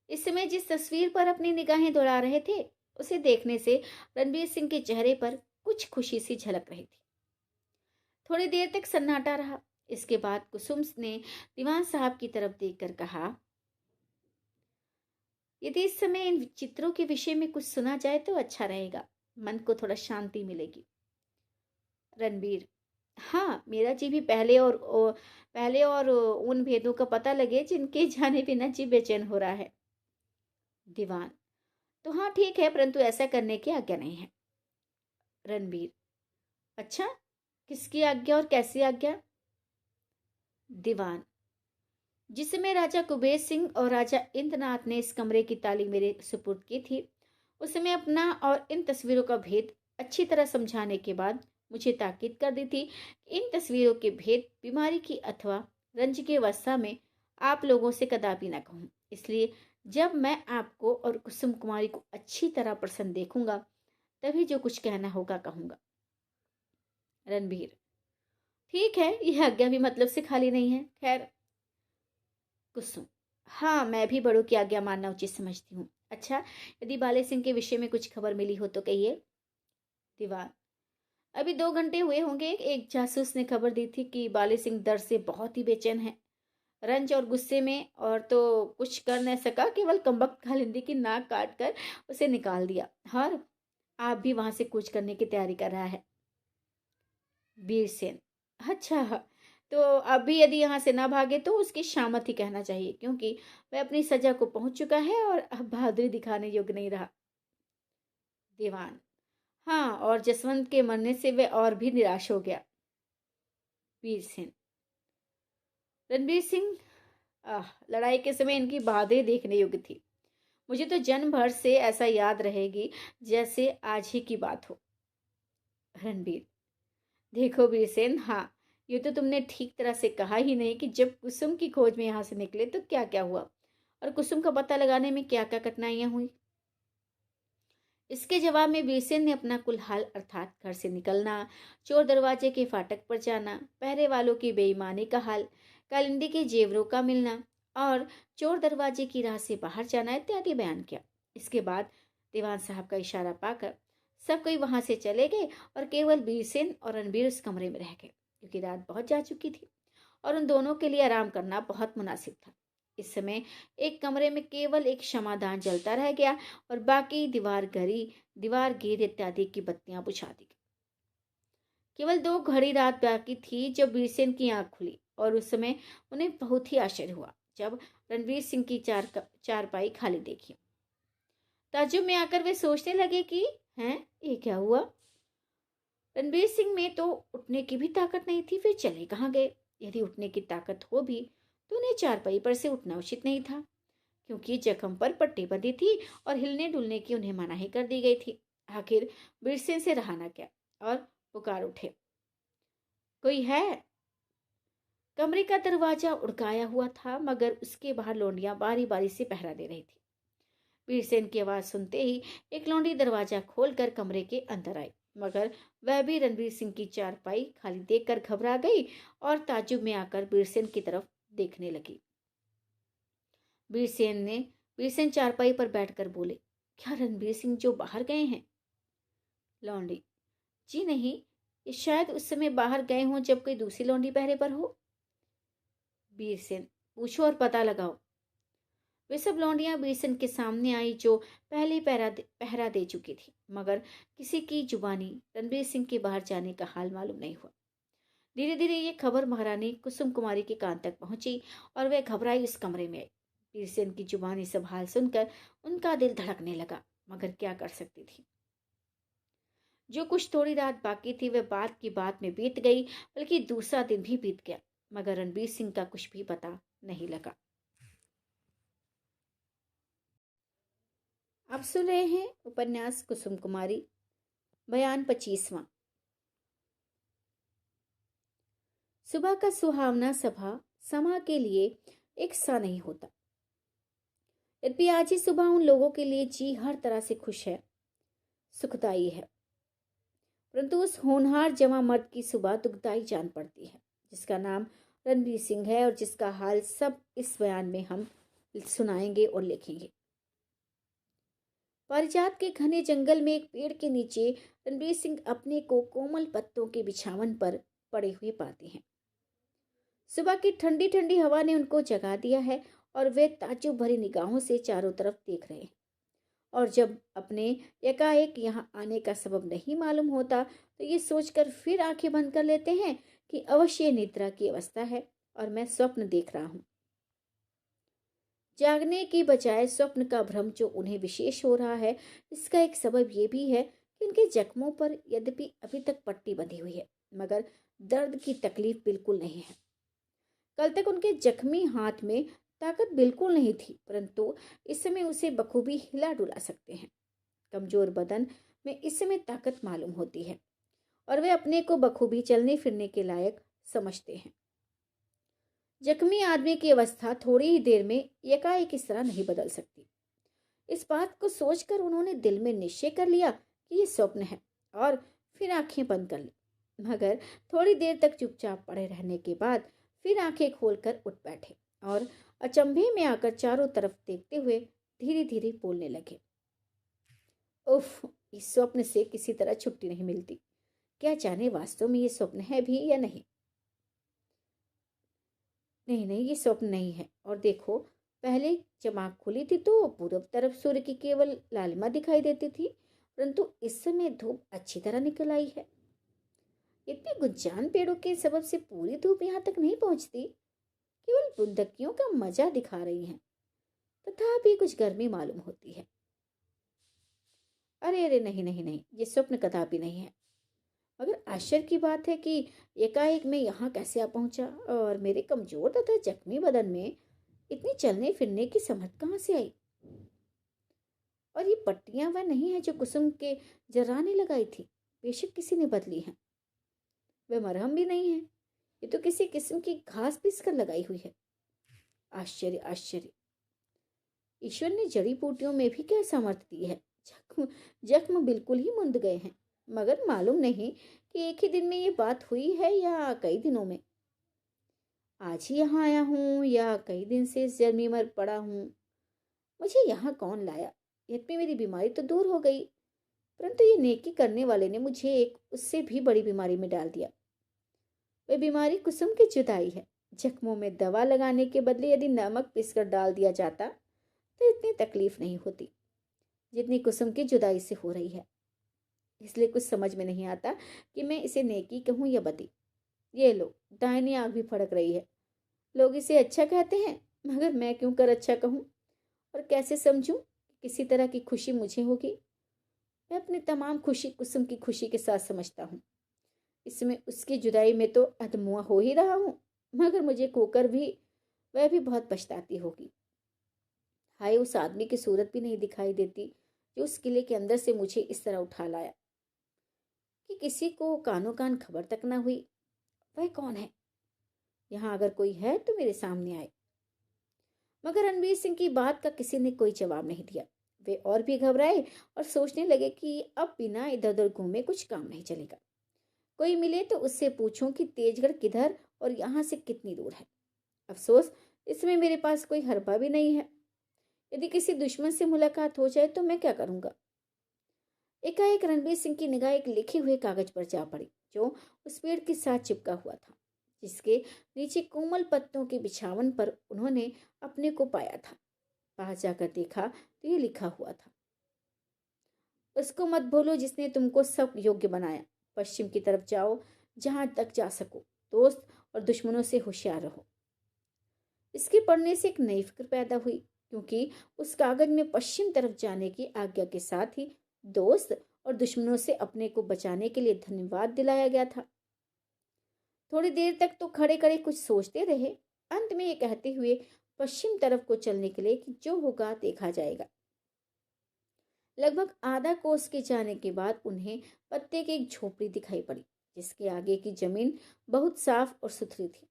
इस समय जिस तस्वीर पर अपनी निगाहें दौड़ा रहे थे, उसे देखने से रणबीर सिंह के चेहरे पर कुछ खुशी सी झलक रही थी। थोड़ी देर तक सन्नाटा रहा। इसके बाद कुसुम ने दीवान साहब की तरफ देखकर कहा, यदि इस समय इन चित्रों के विषय में कुछ सुना जाए तो अच्छा रहेगा, मन को थोड़ा शांति मिलेगी। रणबीर, हाँ, मेरा जी भी पहले और उन भेदों का पता लगे जिनके जाने बिना जी बेचैन हो रहा है। दीवान, तो हाँ ठीक है, परंतु ऐसा करने की आज्ञा नहीं है। रणबीर, अच्छा, किसकी आज्ञा और कैसी आज्ञा? दीवान, जिस समय राजा कुबेर सिंह और राजा इंद्रनाथ ने इस कमरे की ताली मेरे सुपुर्द की थी, उस समय अपना और इन तस्वीरों का भेद अच्छी तरह समझाने के बाद मुझे ताकीद कर दी थी कि इन तस्वीरों के भेद बीमारी की अथवा रंज की अवस्था में आप लोगों से कदापि न कहूँ। इसलिए जब मैं आपको और कुसुम कुमारी को अच्छी तरह प्रसन्न देखूंगा, तभी जो कुछ कहना होगा कहूंगा। रणबीर, ठीक है, यह आज्ञा भी मतलब से खाली नहीं है। खैर। कुसुम, हाँ, मैं भी बड़ों की आज्ञा मानना उचित समझती हूँ। अच्छा, यदि बाले सिंह के विषय में कुछ खबर मिली हो तो कहिए। दीवान, अभी 2 घंटे हुए होंगे, एक जासूस ने खबर दी थी कि बाले सिंह दर्द से बहुत ही बेचैन है, रंज और गुस्से में, और तो कुछ कर न सका, केवल कमबख्त कालिंदी की नाक काट कर उसे निकाल दिया और आप भी वहां से कूच करने की तैयारी कर रहा है। बीरसेन, अच्छा, तो अब भी यदि यहाँ से ना भागे तो उसकी शामत ही कहना चाहिए, क्योंकि वह अपनी सजा को पहुंच चुका है और अब बहादुरी दिखाने योग्य नहीं रहा। दीवान, हाँ, और जसवंत के मरने से वह और भी निराश हो गया। वीरसेन, रणबीर सिंह, लड़ाई के समय इनकी बहादुरी देखने योग्य थी। मुझे तो जन्म भर से ऐसा याद रहेगी जैसे आज ही की बात हो। रणबीर, देखो वीरसेन, हाँ, ये तो तुमने ठीक तरह से कहा ही नहीं कि जब कुसुम की खोज में यहाँ से निकले तो क्या क्या हुआ और कुसुम का पता लगाने में क्या क्या कठिनाइयां हुई। इसके जवाब में वीरसेन ने अपना कुल हाल अर्थात घर से निकलना, चोर दरवाजे के फाटक पर जाना, पहरे वालों की बेईमानी का हाल, कालिंदी के जेवरों का मिलना और चोर दरवाजे की राह से बाहर जाना इत्यादि बयान किया। इसके बाद दीवान साहब का इशारा पाकर सब कोई वहां से चले गए और केवल वीरसेन और रणबीर उस कमरे में रह गए, क्योंकि रात बहुत जा चुकी थी और उन दोनों के लिए आराम करना बहुत मुनासिब था। इस समय एक कमरे में केवल एक क्षमादान जलता रह गया और बाकी दीवार घड़ी, दीवार गेंद इत्यादि की बत्तियां बुझा दी गई। केवल 2 घड़ी रात बाकी थी जब वीरसेन की आंख खुली और उस समय उन्हें बहुत ही आश्चर्य हुआ जब रणवीर सिंह की चारपाई खाली देखी। ताज्जुब में आकर वे सोचने लगे कि हैं, ये क्या हुआ। रणबीर सिंह में तो उठने की भी ताकत नहीं थी, फिर चले कहाँ गए। यदि उठने की ताकत हो भी तो उन्हें चारपाई पर से उठना उचित नहीं था, क्योंकि जख्म पर पट्टी बंधी थी और हिलने डुलने की उन्हें मनाही कर दी गई थी। आखिर बीरसेन से रहा न गया और पुकार उठे, कोई है। कमरे का दरवाजा उड़काया हुआ था, मगर उसके बाहर लौंडियां बारी बारी से पहरा दे रही थी। बीरसेन की आवाज सुनते ही एक लौंडी दरवाजा खोलकर कमरे के अंदर आई, मगर वह भी रणवीर सिंह की चारपाई खाली देखकर घबरा गई और ताज्जुब में आकर बीरसेन की तरफ देखने लगी। बीरसेन चारपाई पर बैठकर बोले, क्या रणवीर सिंह जो बाहर गए हैं। लौंडी, जी नहीं, ये शायद उस समय बाहर गए हों जब कोई दूसरी लौंडी पहरे पर हो। बीरसेन, पूछो और पता लगाओ। वे सब लौंडियां बीरसेन के सामने आई जो पहले पहरा दे चुकी थी, मगर किसी की जुबानी रणबीर सिंह के बाहर जाने का हाल मालूम नहीं हुआ। धीरे धीरे ये खबर महारानी कुसुम कुमारी के कान तक पहुंची और वह घबराई उस कमरे में आई। बीरसेन की जुबानी सब हाल सुनकर उनका दिल धड़कने लगा, मगर क्या कर सकती थी। जो कुछ थोड़ी रात बाकी थी वह बात की बात में बीत गई, बल्कि दूसरा दिन भी बीत गया, मगर रणबीर सिंह का कुछ भी पता नहीं लगा। आप सुन रहे हैं उपन्यास कुसुम कुमारी, बयान 25वां। सुबह का सुहावना समा के लिए एक सा नहीं होता। यद्यपि आज ही सुबह उन लोगों के लिए जी हर तरह से खुश है, सुखदाई है, परंतु उस होनहार जवां मर्द की सुबह दुखदाई जान पड़ती है, जिसका नाम रणबीर सिंह है और जिसका हाल सब इस बयान में हम सुनाएंगे और लिखेंगे। पारिजात के घने जंगल में एक पेड़ के नीचे रणबीर सिंह अपने को कोमल पत्तों के बिछावन पर पड़े हुए पाते हैं। सुबह की ठंडी ठंडी हवा ने उनको जगा दिया है और वे ताज्जुब भरी निगाहों से चारों तरफ देख रहे हैं, और जब अपने एकाएक यहाँ आने का सबब नहीं मालूम होता तो ये सोचकर फिर आंखें बंद कर लेते हैं कि अवश्य निद्रा की अवस्था है और मैं स्वप्न देख रहा हूँ। जागने की बजाय स्वप्न का भ्रम जो उन्हें विशेष हो रहा है, इसका एक सबब ये भी है कि उनके जख्मों पर यद्यपि अभी तक पट्टी बंधी हुई है, मगर दर्द की तकलीफ बिल्कुल नहीं है। कल तक उनके जख्मी हाथ में ताकत बिल्कुल नहीं थी, परंतु इस समय उसे बखूबी हिला डुला सकते हैं। कमजोर बदन में इस समय ताकत मालूम होती है और वे अपने को बखूबी चलने फिरने के लायक समझते हैं। जख्मी आदमी की अवस्था थोड़ी ही देर में एकाएक इस तरह नहीं बदल सकती। इस बात को सोचकर उन्होंने दिल में निश्चय कर लिया कि ये स्वप्न है और फिर आंखें बंद कर ली, मगर थोड़ी देर तक चुपचाप पड़े रहने के बाद फिर आंखें खोलकर उठ बैठे और अचंभे में आकर चारों तरफ देखते हुए धीरे धीरे बोलने लगे। उफ, इस स्वप्न से किसी तरह छुट्टी नहीं मिलती। क्या जाने वास्तव में ये स्वप्न है भी या नहीं। नहीं, ये स्वप्न नहीं है। और देखो, पहले जब आँख खुली थी तो पूर्व तरफ सूर्य की केवल लालिमा दिखाई देती थी, परंतु इस समय धूप अच्छी तरह निकल आई है। इतने गुज्जान पेड़ों के सबब से पूरी धूप यहाँ तक नहीं पहुंचती, केवल बुंदकियों का मजा दिखा रही हैं, तथापि कुछ गर्मी मालूम होती है। अरे नहीं, ये स्वप्न कदापि नहीं है। मगर आश्चर्य की बात है कि एकाएक मैं यहाँ कैसे आ पहुंचा और मेरे कमजोर तथा जख्मी बदन में इतनी चलने फिरने की समर्थ कहाँ से आई। और ये पट्टियां वह नहीं है जो कुसुम के जराने लगाई थी, बेशक किसी ने बदली है। वह मरहम भी नहीं है, ये तो किसी किस्म की घास पीस कर लगाई हुई है। आश्चर्य। ईश्वर ने जड़ी बूटियों में भी क्या सामर्थ्य दी है। जख्म बिल्कुल ही मुंद गए हैं, मगर मालूम नहीं कि एक ही दिन में ये बात हुई है या कई दिनों में। आज ही यहाँ आया हूँ या कई दिन से इस जर्नी में पड़ा हूँ। मुझे यहाँ कौन लाया। यद्यपि मेरी बीमारी तो दूर हो गई, परंतु ये नेकी करने वाले ने मुझे एक उससे भी बड़ी बीमारी में डाल दिया। वह बीमारी कुसुम की जुदाई है, जख्मों में दवा लगाने के बदले यदि नमक पीसकर डाल दिया जाता तो इतनी तकलीफ नहीं होती जितनी कुसुम की जुदाई से हो रही है। इसलिए कुछ समझ में नहीं आता कि मैं इसे नेकी कहूँ या बदी। ये लो, दाहिनी आंख भी फड़क रही है। लोग इसे अच्छा कहते हैं, मगर मैं क्यों कर अच्छा कहूँ और कैसे समझूं कि किसी तरह की खुशी मुझे होगी। मैं अपनी तमाम खुशी कुसुम की खुशी के साथ समझता हूँ। इसमें उसकी जुदाई में तो अधमुआ हो ही रहा हूँ, मगर मुझे खोकर भी वह भी बहुत पछताती होगी। हाय, उस आदमी की सूरत भी नहीं दिखाई देती जो उस किले के अंदर से मुझे इस तरह उठा लाया कि किसी को कानो कान खबर तक ना हुई। वह कौन है? यहाँ अगर कोई है तो मेरे सामने आए। मगर रणवीर सिंह की बात का किसी ने कोई जवाब नहीं दिया। वे और भी घबराए और सोचने लगे कि अब बिना इधर उधर घूमे कुछ काम नहीं चलेगा। कोई मिले तो उससे पूछूं कि तेजगढ़ किधर और यहाँ से कितनी दूर है। अफसोस, इसमें मेरे पास कोई हरबा भी नहीं है। यदि किसी दुश्मन से मुलाकात हो जाए तो मैं क्या करूंगा। एकाएक रणबीर सिंह की निगाह एक लिखे हुए कागज पर जा पड़ी जो उस पेड़ के साथ चिपका हुआ था, जिसके नीचे कोमल पत्तों के बिछावन पर उन्होंने अपने को पाया था। पास जाकर देखा तो ये लिखा हुआ था, उसको मत भूलो जिसने तुमको सब योग्य बनाया। पश्चिम की तरफ जाओ, जहां तक जा सको। दोस्त और दुश्मनों से होशियार रहो। इसके पढ़ने से एक नई फिक्र पैदा हुई, क्योंकि उस कागज में पश्चिम तरफ जाने की आज्ञा के साथ ही दोस्त और दुश्मनों से अपने को बचाने के लिए धन्यवाद दिलाया गया था। थोड़ी देर तक तो खड़े खड़े कुछ सोचते रहे। अंत में ये कहते हुए पश्चिम तरफ को चलने के लिए कि जो होगा देखा जाएगा। लगभग आधा कोस के जाने के बाद उन्हें पत्ते की एक झोपड़ी दिखाई पड़ी, जिसके आगे की जमीन बहुत साफ और सुथरी थी।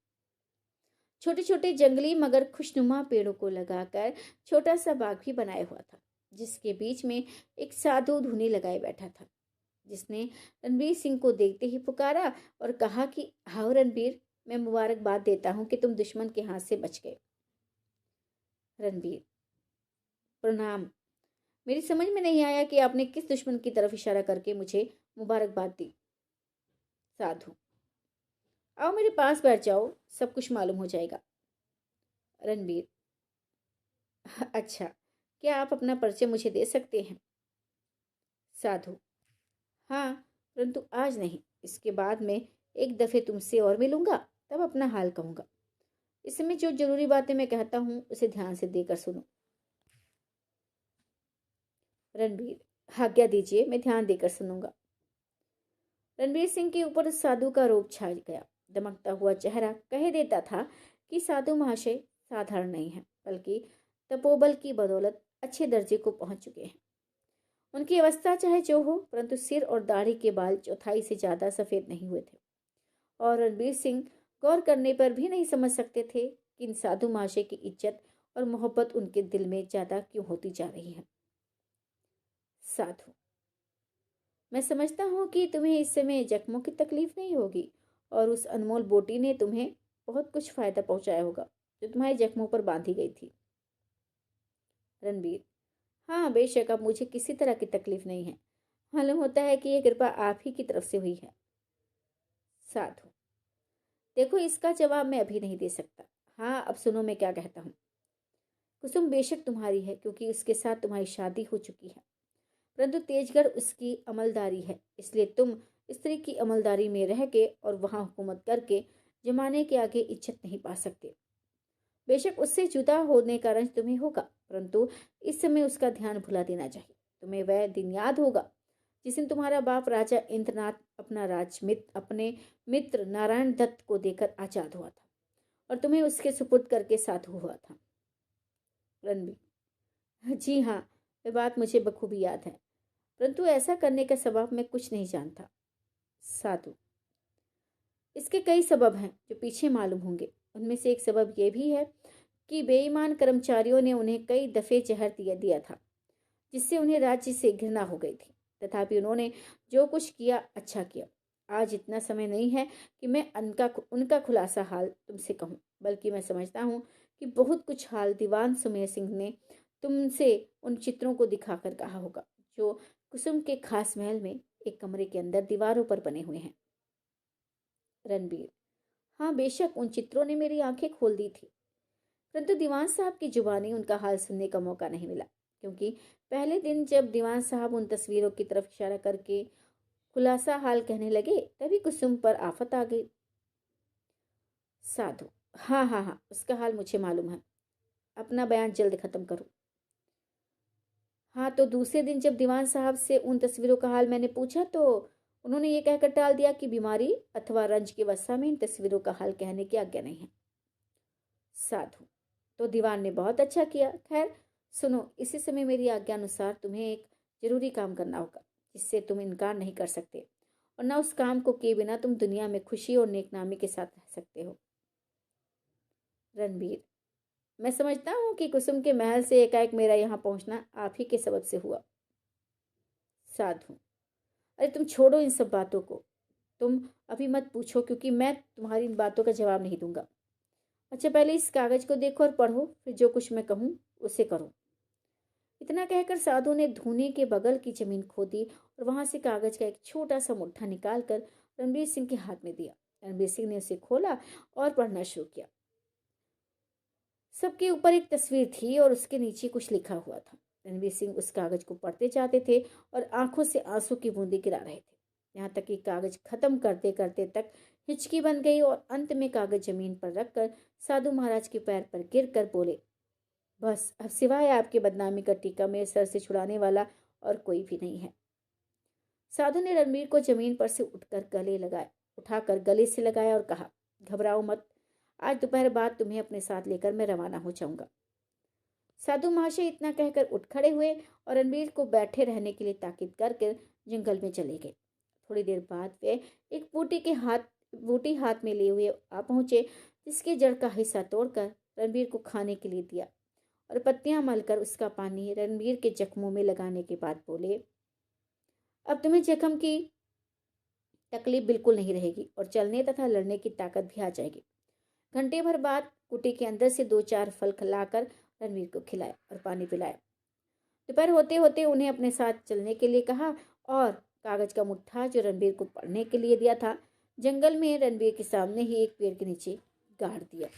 छोटे छोटे जंगली मगर खुशनुमा पेड़ों को लगाकर छोटा सा बाग भी बनाया हुआ था, जिसके बीच में एक साधु धुनी लगाए बैठा था, जिसने रणबीर सिंह को देखते ही पुकारा और कहा कि हाओ रणबीर, मैं मुबारकबाद देता हूं कि तुम दुश्मन के हाथ से बच गए। रणबीर: प्रणाम। मेरी समझ में नहीं आया कि आपने किस दुश्मन की तरफ इशारा करके मुझे मुबारकबाद दी। साधु: आओ मेरे पास बैठ जाओ, सब कुछ मालूम हो जाएगा। रणबीर: अच्छा, क्या आप अपना परिचय मुझे दे सकते हैं? साधु: हाँ, परंतु आज नहीं। इसके बाद में एक दफे तुमसे और मिलूंगा, तब अपना हाल कहूंगा। इस समय जो जरूरी बातें मैं कहता हूँ उसे ध्यान से देकर सुनो। रणबीर: आज्ञा दीजिए, मैं ध्यान देकर सुनूंगा। रणबीर सिंह के ऊपर साधु का रोब छा गया। दमकता हुआ चेहरा कह देता था कि साधु महाशय साधारण नहीं है, बल्कि तपोबल की बदौलत अच्छे दर्जे को पहुंच चुके हैं। उनकी अवस्था चाहे जो हो, परंतु सिर और दाढ़ी के बाल चौथाई से ज्यादा सफेद नहीं हुए थे। और रणबीर सिंह गौर करने पर भी नहीं समझ सकते थे कि इन साधु महाशय की इज्जत और मोहब्बत उनके दिल में ज्यादा क्यों होती जा रही है। साधु: मैं समझता हूँ कि तुम्हें इस समय जख्मों की तकलीफ नहीं होगी और उस अनमोल बोटी ने तुम्हें बहुत कुछ फायदा पहुंचाया होगा जो तुम्हारे जख्मों पर बांधी गई थी। रणबीर: हाँ, बेशक अब मुझे किसी तरह की तकलीफ नहीं है। मालूम होता है कि यह कृपा आप ही की तरफ से हुई है। साधु: देखो, इसका जवाब मैं अभी नहीं दे सकता। हाँ, अब सुनो मैं क्या कहता हूँ। कुसुम बेशक तुम्हारी है, क्योंकि उसके साथ तुम्हारी शादी हो चुकी है, परंतु तेजगढ़ उसकी अमलदारी है। इसलिए तुम स्त्री की अमलदारी में रह के और वहां हुकूमत करके जमाने के आगे इज्जत नहीं पा सकते। बेशक उससे जुदा होने का रंज तुम्हें होगा, परंतु इस समय उसका ध्यान भुला देना चाहिए। तुम्हें वह दिन याद होगा जिस दिन तुम्हारा बाप राजा इंद्रनाथ अपने मित्र नारायण दत्त को देकर आजाद हुआ था और तुम्हें उसके सुपुर्द करके साधु हुआ था। रणबीर: जी हाँ, वह बात मुझे बखूबी याद है, परंतु ऐसा करने का सबब मैं कुछ नहीं जानता। साधु: इसके कई सबब हैं जो पीछे मालूम होंगे। उनमें से एक सबब यह भी है कि बेईमान कर्मचारियों ने उन्हें कई दफे जहर दिया था, जिससे उन्हें राज्य से घृणा हो गई थी। तथापि उन्होंने जो कुछ किया अच्छा किया। आज इतना समय नहीं है कि मैं उनका खुलासा हाल तुमसे कहूँ, बल्कि मैं समझता हूँ कि बहुत कुछ हाल दीवान सुमेर सिंह ने तुमसे उन चित्रों को दिखाकर कहा होगा जो कुसुम के खास महल में एक कमरे के अंदर दीवारों पर बने हुए हैं। रणबीर: हाँ बेशक, उन चित्रों ने मेरी आंखें खोल दी थी। परंतु दीवान साहब की जुबानी उनका हाल सुनने का मौका नहीं मिला, क्योंकि पहले दिन जब दीवान साहब उन तस्वीरों की तरफ इशारा करके खुलासा हाल कहने लगे, तभी कुसुम पर आफत आ गई। साधु: हाँ हाँ हाँ, उसका हाल मुझे मालूम है। अपना बयान जल्द खत्म करो। हाँ, तो दूसरे दिन जब दीवान साहब से उन तस्वीरों का हाल मैंने पूछा, तो उन्होंने ये कहकर टाल दिया कि बीमारी अथवा रंज की अवस्था में इन तस्वीरों का हाल कहने की आज्ञा नहीं है। साधु: तो दीवान ने बहुत अच्छा किया। खैर सुनो, इसी समय मेरी आज्ञा अनुसार तुम्हें एक जरूरी काम करना होगा, जिससे तुम इनकार नहीं कर सकते, और न उस काम को किए बिना तुम दुनिया में खुशी और नेकनामी के साथ रह सकते हो। रणबीर: मैं समझता हूँ कि कुसुम के महल से एकाएक मेरा यहाँ पहुंचना आप ही के सबब से हुआ। साधु: अरे तुम छोड़ो इन सब बातों को। तुम अभी मत पूछो, क्योंकि मैं तुम्हारी इन बातों का जवाब नहीं दूंगा। अच्छा, पहले इस कागज को देखो और पढ़ो, फिर जो कुछ मैं कहूँ उसे करो। इतना कहकर साधु ने धूने के बगल की जमीन खोदी और वहां से कागज का एक छोटा सा मुट्ठा निकालकर रणबीर सिंह के हाथ में दिया। रणबीर सिंह ने उसे खोला और पढ़ना शुरू किया। सबके ऊपर एक तस्वीर थी और उसके नीचे कुछ लिखा हुआ था। रणबीर सिंह उस कागज को पढ़ते जाते थे और आंखों से आंसू की बूंदें गिरा रहे थे, यहाँ तक कि कागज खत्म करते करते तक हिचकी बन गई और अंत में कागज जमीन पर रखकर साधु महाराज के पैर पर गिर कर बोले, बस अब सिवाय आपके बदनामी का टीका मेरे सर से छुड़ाने वाला और कोई भी नहीं है। साधु ने रणबीर को जमीन पर से उठाकर गले से लगाया और कहा, घबराओ मत, आज दोपहर बाद तुम्हें अपने साथ लेकर मैं रवाना हो जाऊंगा। साधु महाशय इतना कहकर उठ खड़े हुए और रणबीर को बैठे रहने के लिए ताकीद करके जंगल में चले गए। थोड़ी देर बाद वे एक बूटी हाथ में लिए हुए आ पहुंचे, जिसके जड़ का हिस्सा तोड़कर रणबीर को खाने के लिए दिया और पत्तियां मलकर उसका पानी रणबीर के जख्मों में लगाने के बाद बोले, अब तुम्हें जख्म की तकलीफ बिल्कुल नहीं रहेगी और चलने तथा लड़ने की ताकत भी आ जाएगी। घंटे भर बाद कुटी के अंदर से 2-4 फल लाकर रणवीर को खिलाया और पानी पिलाया। दोपहर होते होते उन्हें अपने साथ चलने के लिए कहा और कागज का मुट्ठा जो रणबीर को पढ़ने के लिए दिया था, जंगल में रणबीर के सामने ही एक पेड़ के नीचे गाड़ दिया।